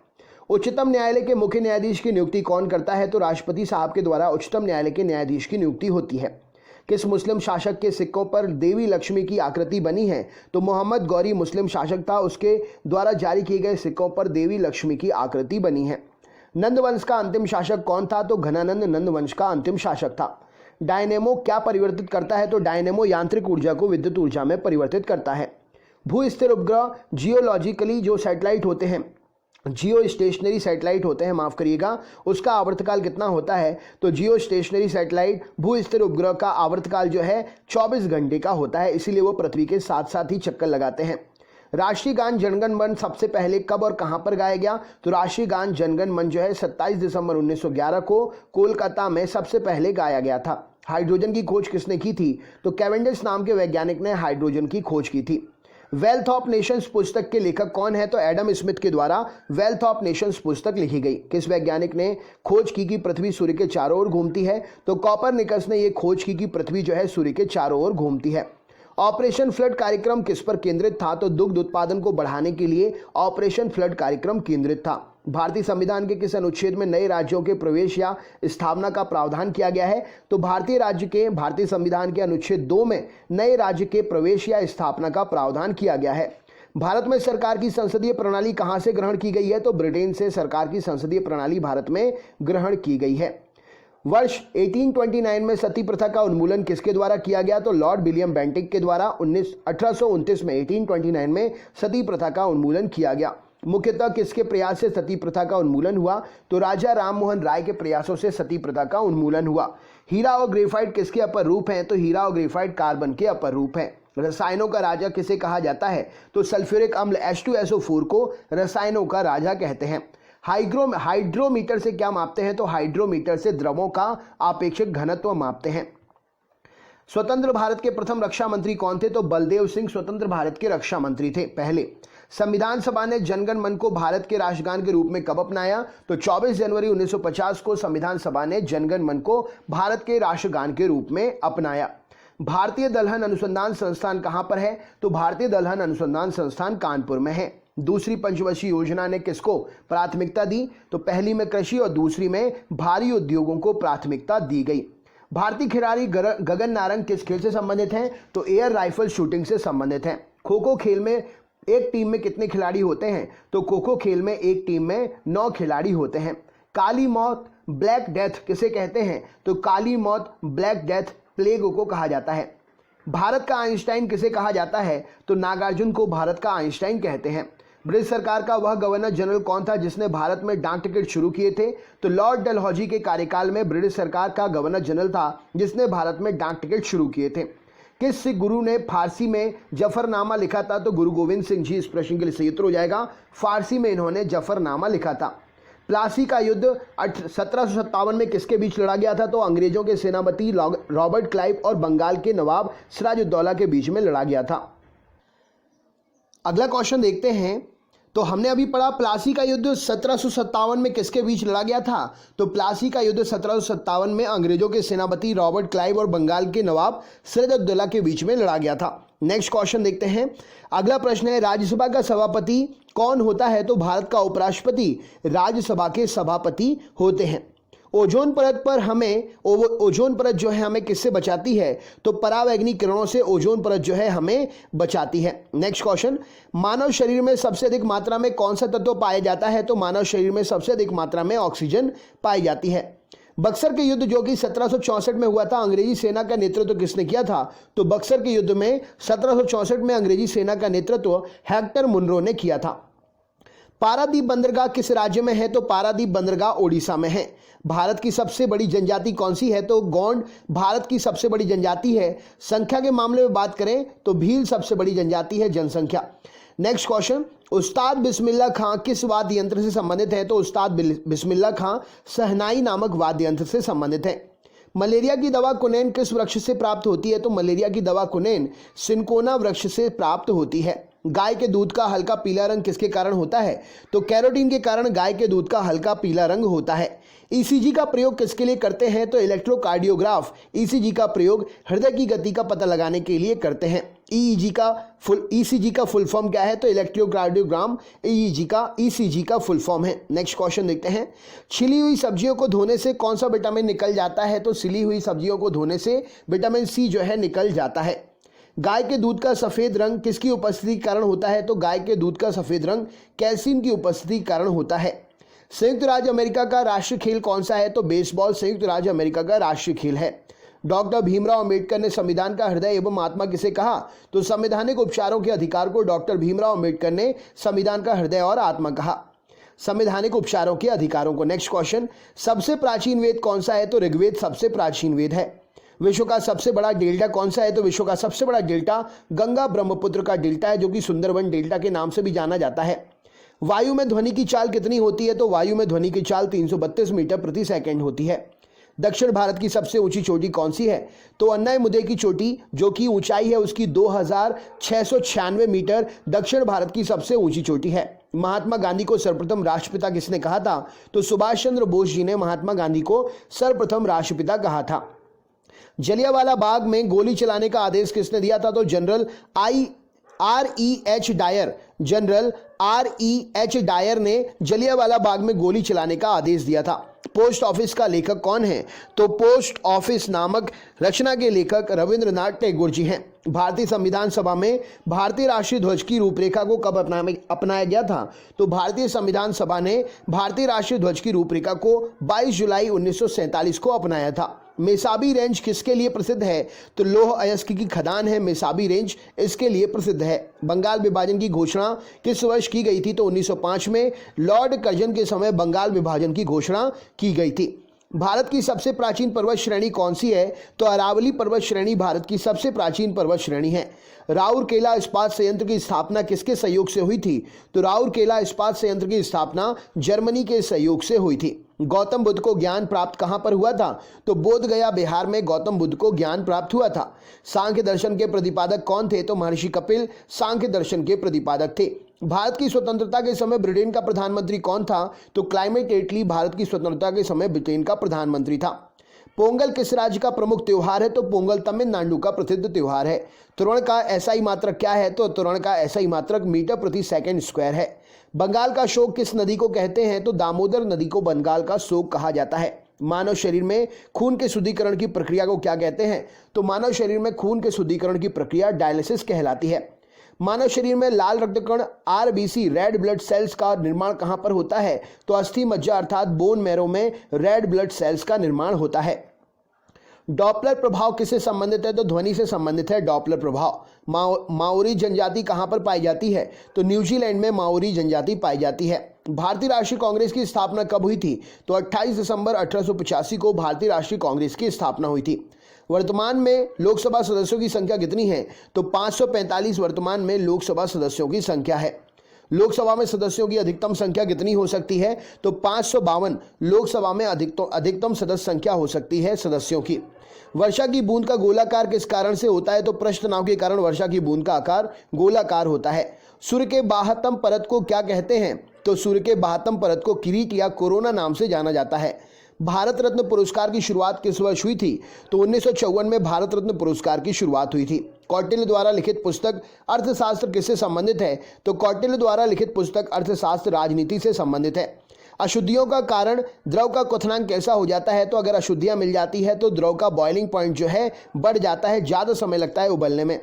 Speaker 1: उच्चतम न्यायालय के मुख्य न्यायाधीश की नियुक्ति कौन करता है? तो राष्ट्रपति साहब के द्वारा उच्चतम न्यायालय के न्यायाधीश की नियुक्ति होती है। किस मुस्लिम शासक के सिक्कों पर देवी लक्ष्मी की आकृति बनी है? तो मोहम्मद गौरी मुस्लिम शासक था, उसके द्वारा जारी किए गए सिक्कों पर देवी लक्ष्मी की आकृति बनी है। नंद वंश का अंतिम शासक कौन था? तो घनानंद नंद वंश का अंतिम शासक था। डायनेमो क्या परिवर्तित करता है? तो डायनेमो यांत्रिक ऊर्जा को विद्युत ऊर्जा में परिवर्तित करता है। भू स्थिर उपग्रह जियोलॉजिकली जो सैटेलाइट होते हैं, जियो स्टेशनरी सैटेलाइट होते हैं, माफ करिएगा, उसका आवर्तकाल कितना होता है? तो जियो स्टेशनरी सैटेलाइट भू स्थिर उपग्रह का आवर्तकाल जो है 24 घंटे का होता है, इसीलिए वो पृथ्वी के साथ साथ ही चक्कर लगाते हैं। राष्ट्रीय गान जनगण मन सबसे पहले कब और कहां पर गाया गया? तो राष्ट्रीय गान जनगण मन जो है 27 दिसंबर 1911 को कोलकाता में सबसे पहले गाया गया था। हाइड्रोजन की खोज किसने की थी? तो कैवेंडिश नाम के वैज्ञानिक ने हाइड्रोजन की खोज की थी। वेल्थ ऑफ नेशंस पुस्तक के लेखक कौन है? तो एडम स्मिथ के द्वारा वेल्थ ऑफ नेशंस पुस्तक लिखी गई। किस वैज्ञानिक ने खोज की कि पृथ्वी सूर्य के चारों ओर घूमती है? तो कॉपरनिकस ने यह खोज की कि पृथ्वी जो है सूर्य के चारों ओर घूमती है। ऑपरेशन फ्लड कार्यक्रम किस पर केंद्रित था? तो दुग्ध उत्पादन को बढ़ाने के लिए ऑपरेशन फ्लड कार्यक्रम केंद्रित था। भारतीय संविधान के किस अनुच्छेद में नए राज्यों के प्रवेश या स्थापना का प्रावधान किया गया है? तो भारतीय संविधान के अनुच्छेद 2 में नए राज्य के प्रवेश या स्थापना का प्रावधान किया गया है। भारत में सरकार की संसदीय प्रणाली कहां से ग्रहण की गई है? तो ब्रिटेन से सरकार की संसदीय प्रणाली भारत में ग्रहण की गई है। वर्ष 1829 में सती प्रथा का उन्मूलन किसके द्वारा किया गया? तो लॉर्ड विलियम बेंटिक के द्वारा 1829 में 1829 में सती प्रथा का उन्मूलन किया गया। मुख्यतः किसके प्रयास से सती प्रथा का उन्मूलन हुआ? तो राजा राममोहन राय के प्रयासों से सती प्रथा का उन्मूलन हुआ। हीरा और ग्रेफाइट किसके अपर रूप हैं? तो हीरा और ग्रेफाइट कार्बन के अपर रूप हैं। रसायनों का राजा किसे कहा जाता है? तो सल्फ्यूरिक अम्ल H2SO4 को रसायनों का राजा कहते हैं। हाइड्रोमीटर से क्या मापते हैं? तो हाइड्रोमीटर से द्रवों का आपेक्षिक घनत्व मापते हैं। स्वतंत्र भारत के प्रथम रक्षा मंत्री कौन थे? तो बलदेव सिंह स्वतंत्र भारत के रक्षा मंत्री थे पहले। संविधान सभा ने जनगण मन को भारत के राष्ट्रगान के रूप में कब अपनाया? तो 24 जनवरी 1950 को संविधान सभा ने जनगण मन को भारत के राष्ट्रगान के रूप में अपनाया। भारतीय दलहन अनुसंधान संस्थान कहां पर है? तो भारतीय दलहन अनुसंधान संस्थान कानपुर में है। दूसरी पंचवर्षीय योजना ने किसको प्राथमिकता दी? तो पहली में कृषि और दूसरी में भारी उद्योगों को प्राथमिकता दी गई। भारतीय खिलाड़ी गगन नारंग किस खेल से संबंधित हैं? तो एयर राइफल शूटिंग से संबंधित हैं। खो खो खेल में एक टीम में कितने खिलाड़ी होते हैं? तो खो खो खेल में एक टीम में 9 खिलाड़ी होते हैं। काली मौत ब्लैक डेथ किसे कहते हैं? तो काली मौत ब्लैक डेथ प्लेग को कहा जाता है। भारत का आइंस्टाइन किसे कहा जाता है? तो नागार्जुन को भारत का आइंस्टाइन कहते हैं। ब्रिटिश सरकार का वह गवर्नर जनरल कौन था जिसने भारत में डाक टिकट शुरू किए थे? तो लॉर्ड डलहौजी के कार्यकाल में ब्रिटिश सरकार का गवर्नर जनरल था जिसने भारत में डाक टिकट शुरू किए थे। किस सिख गुरु ने फारसी में जफरनामा लिखा था? तो गुरु गोविंद सिंह जी। इस प्रश्न के लिए सही उत्तर हो जाएगा फारसी में इन्होंने जफरनामा लिखा था। प्लासी का युद्ध 1757 में किसके बीच लड़ा गया था? तो अंग्रेजों के सेनापति रॉबर्ट क्लाइव और बंगाल के नवाब सिराजुद्दौला के बीच में लड़ा गया था। अगला क्वेश्चन देखते हैं। तो हमने अभी पढ़ा प्लासी का युद्ध 1757 में किसके बीच लड़ा गया था? तो प्लासी का युद्ध 1757 में अंग्रेजों के सेनापति रॉबर्ट क्लाइव और बंगाल के नवाब सिराजुद्दौला के बीच में लड़ा गया था। नेक्स्ट क्वेश्चन देखते हैं। अगला प्रश्न है, राज्यसभा का सभापति कौन होता है? तो भारत का उपराष्ट्रपति राज्यसभा के सभापति होते हैं। ओजोन परत पर हमें ओजोन परत जो है हमें किससे बचाती है? तो परावैंगनी किरणों से ओजोन परत जो है हमें बचाती है। नेक्स्ट क्वेश्चन, मानव शरीर में सबसे अधिक मात्रा में कौन सा तत्व पाया जाता है? तो मानव शरीर में सबसे अधिक मात्रा में ऑक्सीजन पाई जाती है। बक्सर के युद्ध जो कि 1764 में हुआ था, अंग्रेजी सेना का नेतृत्व किसने किया था? तो बक्सर के युद्ध में 1764 में अंग्रेजी सेना का नेतृत्व हेक्टर मुनरो ने किया था। पारादीप बंदरगाह किस राज्य में है? तो पारादीप बंदरगाह ओडिशा में है। भारत की सबसे बड़ी जनजाति कौन सी है? तो गोंड भारत की सबसे बड़ी जनजाति है। संख्या के मामले में बात करें तो भील सबसे बड़ी जनजाति है जनसंख्या। नेक्स्ट क्वेश्चन, उस्ताद बिस्मिल्लाह खां किस वाद्य यंत्र से संबंधित है? तो उस्ताद बिस्मिल्लाह खां शहनाई नामक वाद्य यंत्र से संबंधित है। मलेरिया की दवा कुनैन किस वृक्ष से प्राप्त होती है? तो मलेरिया की दवा कुनैन सिनकोना वृक्ष से प्राप्त होती है। गाय के दूध का हल्का पीला रंग किसके कारण होता है? तो कैरोटीन के कारण गाय के दूध का हल्का पीला रंग होता है। ईसीजी का प्रयोग किसके लिए करते हैं? तो इलेक्ट्रोकार्डियोग्राफ ईसीजी का प्रयोग हृदय की गति का पता लगाने के लिए करते हैं। ईसीजी का फुल फॉर्म क्या है? तो इलेक्ट्रोकार्डियोग्राम ईसीजी का फुल फॉर्म है। नेक्स्ट क्वेश्चन देखते हैं। छिली हुई सब्जियों को धोने से कौन सा विटामिन निकल जाता है? तो छिली हुई सब्जियों को धोने से विटामिन सी जो है निकल जाता है। गाय के दूध का सफेद रंग किसकी उपस्थिति के कारण होता है? तो गाय के दूध का सफेद रंग कैल्शियम की उपस्थिति के कारण होता है। संयुक्त राज्य अमेरिका का राष्ट्रीय खेल कौन सा है? तो बेसबॉल संयुक्त राज्य अमेरिका का राष्ट्रीय खेल है। डॉक्टर भीमराव अंबेडकर ने संविधान का हृदय एवं आत्मा किसे कहा? तो संवैधानिक उपचारों के अधिकार को डॉक्टर भीमराव अंबेडकर ने संविधान का हृदय और आत्मा कहा। संवैधानिक उपचारों के अधिकारों को। नेक्स्ट क्वेश्चन, सबसे प्राचीन वेद कौन सा है? तो ऋग्वेद सबसे प्राचीन वेद है। विश्व का सबसे बड़ा डेल्टा कौन सा है? तो विश्व का सबसे बड़ा डेल्टा गंगा ब्रह्मपुत्र का डेल्टा है, जो कि सुंदरवन डेल्टा के नाम से भी जाना जाता है। वायु में ध्वनि की चाल कितनी होती है? तो वायु में ध्वनि की चाल 332 मीटर प्रति सेकंड होती है। दक्षिण भारत की सबसे ऊंची चोटी कौन सी है? तो अन्नायमुदय की चोटी जो कि ऊंचाई है उसकी 2696 मीटर दक्षिण भारत की सबसे ऊंची चोटी है। महात्मा गांधी को सर्वप्रथम राष्ट्रपिता किसने कहा था? तो सुभाष चंद्र बोस जी ने महात्मा गांधी को सर्वप्रथम राष्ट्रपिता कहा था। जलियांवाला बाग में गोली चलाने का आदेश किसने दिया था? तो जनरल R.E.H. डायर ने जलियांवाला बाग में गोली चलाने का आदेश दिया था। पोस्ट ऑफिस का लेखक कौन है? तो पोस्ट ऑफिस नामक रचना के लेखक रविंद्रनाथ टैगोर जी हैं। भारतीय संविधान सभा में भारतीय राष्ट्रीय ध्वज की रूपरेखा को कब अपनाया गया था? तो भारतीय संविधान सभा ने भारतीय राष्ट्रीय ध्वज की रूपरेखा को 22 जुलाई 1947 को अपनाया था। मेसाबी रेंज किसके लिए प्रसिद्ध है? तो लौह अयस्क की खदान है मेसाबी रेंज, इसके लिए प्रसिद्ध है। बंगाल विभाजन की घोषणा किस वर्ष की गई थी? तो 1905 में लॉर्ड कर्जन के समय बंगाल विभाजन की घोषणा की गई थी। भारत की सबसे प्राचीन पर्वत श्रेणी कौन सी है? तो अरावली पर्वत श्रेणी भारत की सबसे प्राचीन पर्वत श्रेणी है। राउरकेला इस्पात संयंत्र की स्थापना किसके सहयोग से हुई थी? तो राउरकेला इस्पात संयंत्र की स्थापना जर्मनी के सहयोग से हुई थी। गौतम बुद्ध को ज्ञान प्राप्त कहां पर हुआ था? तो बोध गया बिहार में गौतम बुद्ध को ज्ञान प्राप्त हुआ था। सांख्य दर्शन के प्रतिपादक कौन थे? तो महर्षि कपिल सांख्य दर्शन के प्रतिपादक थे। भारत की स्वतंत्रता के समय ब्रिटेन का प्रधानमंत्री कौन था? तो क्लाइमेट एटली भारत की स्वतंत्रता के समय ब्रिटेन का प्रधानमंत्री था। पोंगल किस राज्य का प्रमुख त्योहार है? तो पोंगल तमिलनाडु का प्रसिद्ध त्योहार है। त्वरण का एसआई मात्रक क्या है? तो त्वरण का एसआई मात्रक मीटर प्रति सेकंड स्क्वायर है। बंगाल का शोक किस नदी को कहते हैं? तो दामोदर नदी को बंगाल का शोक कहा जाता है। मानव शरीर में खून के शुद्धिकरण की प्रक्रिया को क्या कहते हैं? तो मानव शरीर में खून के शुद्धिकरण की प्रक्रिया डायलिसिस कहलाती है। मानव शरीर में लाल रक्तकण आरबीसी रेड ब्लड सेल्स का निर्माण कहां पर होता है? तो अस्थि मज्जा अर्थात बोन मैरो में रेड ब्लड सेल्स का निर्माण होता है। डॉपलर प्रभाव किससे संबंधित है? तो ध्वनि से संबंधित है डॉपलर प्रभाव। माओरी जनजाति कहां पर पाई जाती है? तो न्यूजीलैंड में माओरी जनजाति पाई जाती है। भारतीय राष्ट्रीय कांग्रेस की स्थापना कब हुई थी? तो 28 दिसंबर 1885 को भारतीय राष्ट्रीय कांग्रेस की स्थापना हुई थी। वर्तमान में लोकसभा सदस्यों की संख्या कितनी है? तो 545 वर्तमान में लोकसभा सदस्यों की संख्या है। लोकसभा में सदस्यों की अधिकतम संख्या कितनी हो सकती है? तो 552 लोकसभा में अधिकतम सदस्य संख्या हो सकती है सदस्यों की। वर्षा की बूंद का गोलाकार किस कारण से होता है? तो पृष्ठ तनाव के कारण वर्षा की बूंद का आकार गोलाकार होता है। सूर्य के बाह्यतम परत को क्या कहते हैं? तो सूर्य के बाह्यतम परत को किरीट या कोरोना नाम से जाना जाता है। भारत रत्न पुरस्कार की शुरुआत किस वर्ष हुई थी? तो 1954 में भारत रत्न पुरस्कार की शुरुआत हुई थी। कौटिल्य द्वारा लिखित पुस्तक अर्थशास्त्र किससे संबंधित है? तो कौटिल्य द्वारा लिखित पुस्तक अर्थशास्त्र राजनीति से संबंधित है। अशुद्धियों का कारण द्रव का क्वथनांक कैसा हो जाता है? तो अगर अशुद्धियां मिल जाती है तो द्रव का बॉइलिंग पॉइंट जो है बढ़ जाता है, ज़्यादा समय लगता है उबलने में।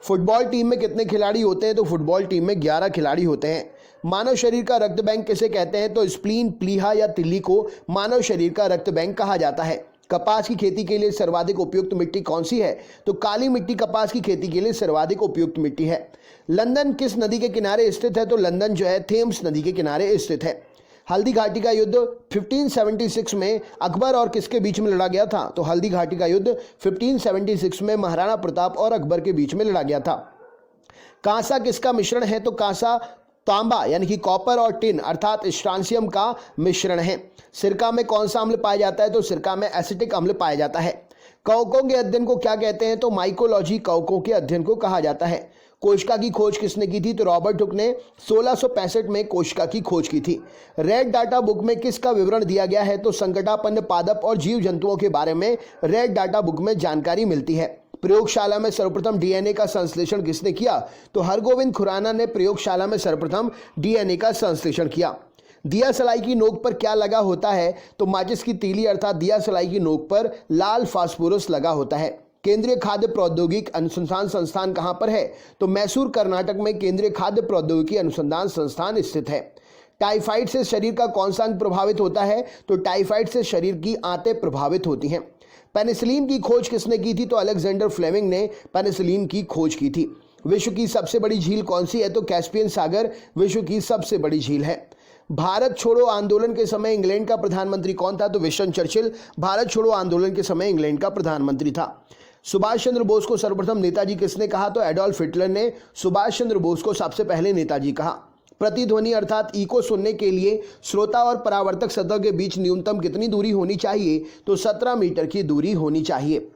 Speaker 1: फुटबॉल टीम में कितने खिलाड़ी होते हैं? तो फुटबॉल टीम में 11 खिलाड़ी होते हैं। मानव शरीर का रक्त बैंक किसे कहते हैं? तो स्प्लीन, प्लीहा या तिल्ली को मानव शरीर का रक्त बैंक कहा जाता है। कपास की खेती के लिए सर्वाधिक उपयुक्त मिट्टी कौन सी है? तो काली मिट्टी कपास की खेती के लिए सर्वाधिक उपयुक्त मिट्टी है। लंदन किस नदी के किनारे स्थित है? तो लंदन जो है थेम्स नदी के किनारे स्थित है। हल्दी घाटी का युद्ध 1576 में अकबर और किसके बीच में लड़ा गया था? तो हल्दी घाटी का युद्ध 1576 में महाराणा प्रताप और अकबर के बीच में लड़ा गया था। कांसा किसका मिश्रण है? तो कांसा तांबा यानी कि कॉपर और टिन अर्थात स्ट्रांसियम का मिश्रण है। सिरका में कौन सा अम्ल पाया जाता है? तो सिरका में एसिटिक अम्ल पाया जाता है। कवकों के अध्ययन को क्या कहते हैं? तो माइकोलॉजी कवकों के अध्ययन को कहा जाता है। कोशिका की खोज किसने की थी? तो रॉबर्ट हुक ने 1665 में कोशिका की खोज की थी। रेड डाटा बुक में किसका विवरण दिया गया है? तो संकटापन्न पादप और जीव जंतुओं के बारे में रेड डाटा बुक में जानकारी मिलती है। प्रयोगशाला में सर्वप्रथम डीएनए का संश्लेषण किसने किया? तो हरगोविंद खुराना ने प्रयोगशाला में सर्वप्रथम डीएनए का संश्लेषण किया। दिया सलाई की नोक पर क्या लगा होता है? तो माचिस की तीली अर्थात दिया सलाई की नोक पर लाल फास्फोरस लगा होता है। केंद्रीय खाद्य प्रौद्योगिकी अनुसंधान संस्थान कहाँ पर है? तो मैसूर कर्नाटक में केंद्रीय खाद्य प्रौद्योगिकी अनुसंधान संस्थान स्थित है। टाइफाइड से शरीर का कौन सा अंग प्रभावित होता है? तो टाइफाइड से शरीर की आंतें प्रभावित होती हैं। पेनिसिलिन की खोज किसने की थी? तो अलेक्जेंडर फ्लेमिंग ने पेनिसिलिन की खोज की थी। विश्व की सबसे बड़ी झील कौन सी है? तो कैस्पियन सागर विश्व की सबसे बड़ी झील है। भारत छोड़ो आंदोलन के समय इंग्लैंड का प्रधानमंत्री कौन था? तो विंस्टन चर्चिल भारत छोड़ो आंदोलन के समय इंग्लैंड का प्रधानमंत्री था। सुभाष चंद्र बोस को सर्वप्रथम नेताजी किसने कहा? तो एडोल्फ हिटलर ने सुभाष चंद्र बोस को सबसे पहले नेताजी कहा। प्रतिध्वनि अर्थात ई को सुनने के लिए श्रोता और परावर्तक सतह के बीच न्यूनतम कितनी दूरी होनी चाहिए? तो 17 मीटर की दूरी होनी चाहिए।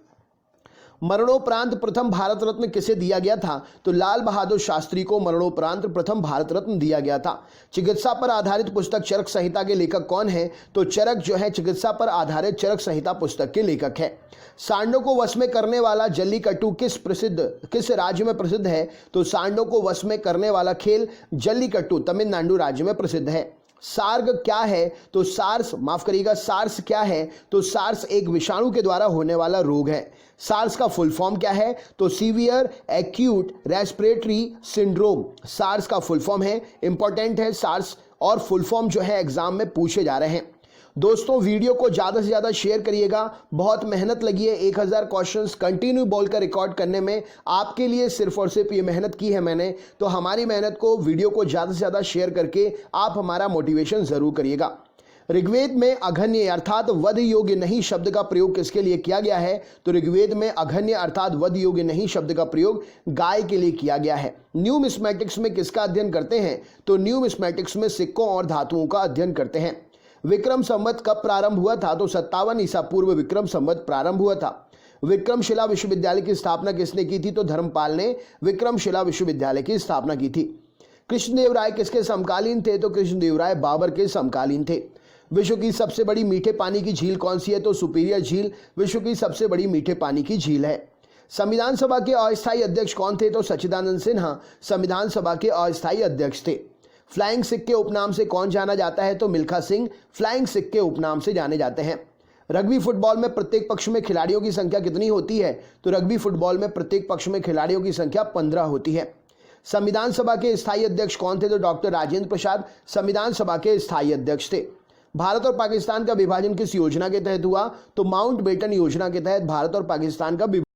Speaker 1: मरणोपरांत प्रथम भारत रत्न किसे दिया गया था? तो लाल बहादुर शास्त्री को मरणोपरांत प्रथम भारत रत्न दिया गया था। चिकित्सा पर आधारित पुस्तक चरक संहिता के लेखक कौन है? तो चरक जो है चिकित्सा पर आधारित चरक संहिता पुस्तक के लेखक है। सांडों को वश में करने वाला जल्लीकट्टू किस राज्य में प्रसिद्ध है? तो सांडों को वश में करने वाला खेल जल्लीकट्टू तमिलनाडु राज्य में प्रसिद्ध है। सार्ग क्या है? तो सार्स क्या है? तो सार्स एक विषाणु के द्वारा होने वाला रोग है। सार्स का फुल फॉर्म क्या है? तो severe acute respiratory syndrome SARS का फुल फॉर्म है। इंपॉर्टेंट है सार्स और फुल फॉर्म जो है एग्जाम में पूछे जा रहे हैं। दोस्तों वीडियो को ज़्यादा से ज़्यादा शेयर करिएगा। बहुत मेहनत लगी है 1000 क्वेश्चंस कंटिन्यू बोलकर रिकॉर्ड करने में। आपके लिए सिर्फ और सिर्फ ये मेहनत की है मैंने, तो हमारी मेहनत को वीडियो को ज़्यादा से ज़्यादा शेयर करके आप हमारा मोटिवेशन ज़रूर करिएगा। ऋग्वेद में अघन्य अर्थात वध योग्य नहीं शब्द का प्रयोग किसके लिए किया गया है? तो ऋग्वेद में अघन्य अर्थात वध योग्य नहीं शब्द का प्रयोग गाय के लिए किया गया है। न्यूमिस्मेटिक्स में किसका अध्ययन करते हैं? तो न्यूमिस्मेटिक्स में सिक्कों और धातुओं का अध्ययन करते हैं। विक्रम संवत कब प्रारंभ हुआ था? तो 57 ईसा पूर्व विक्रम संवत प्रारंभ हुआ था। विक्रमशिला विश्वविद्यालय की स्थापना किसने की थी? तो धर्मपाल ने विक्रमशिला विश्वविद्यालय की स्थापना की थी। कृष्णदेव राय किसके समकालीन थे? तो कृष्णदेव राय बाबर के समकालीन थे। विश्व की सबसे बड़ी मीठे पानी की झील कौन सी है? तो सुपीरियर झील विश्व की सबसे बड़ी मीठे पानी की झील है। संविधान सभा के अस्थायी अध्यक्ष कौन थे? तो सच्चिदानंद सिन्हा संविधान सभा के अस्थायी अध्यक्ष थे। फ्लाइंग सिख के उपनाम से कौन जाना जाता है? तो मिल्खा सिंह फ्लाइंग सिख के उपनाम से जाने जाते हैं। रग्बी फुटबॉल में प्रत्येक पक्ष में खिलाड़ियों की संख्या कितनी होती है? तो रग्बी फुटबॉल में प्रत्येक पक्ष में खिलाड़ियों की संख्या 15 होती है। संविधान सभा के स्थायी अध्यक्ष कौन थे? तो डॉक्टर राजेंद्र प्रसाद संविधान सभा के स्थायी अध्यक्ष थे। भारत और पाकिस्तान का विभाजन किस योजना के तहत हुआ? तो माउंटबेटन योजना के तहत भारत और पाकिस्तान का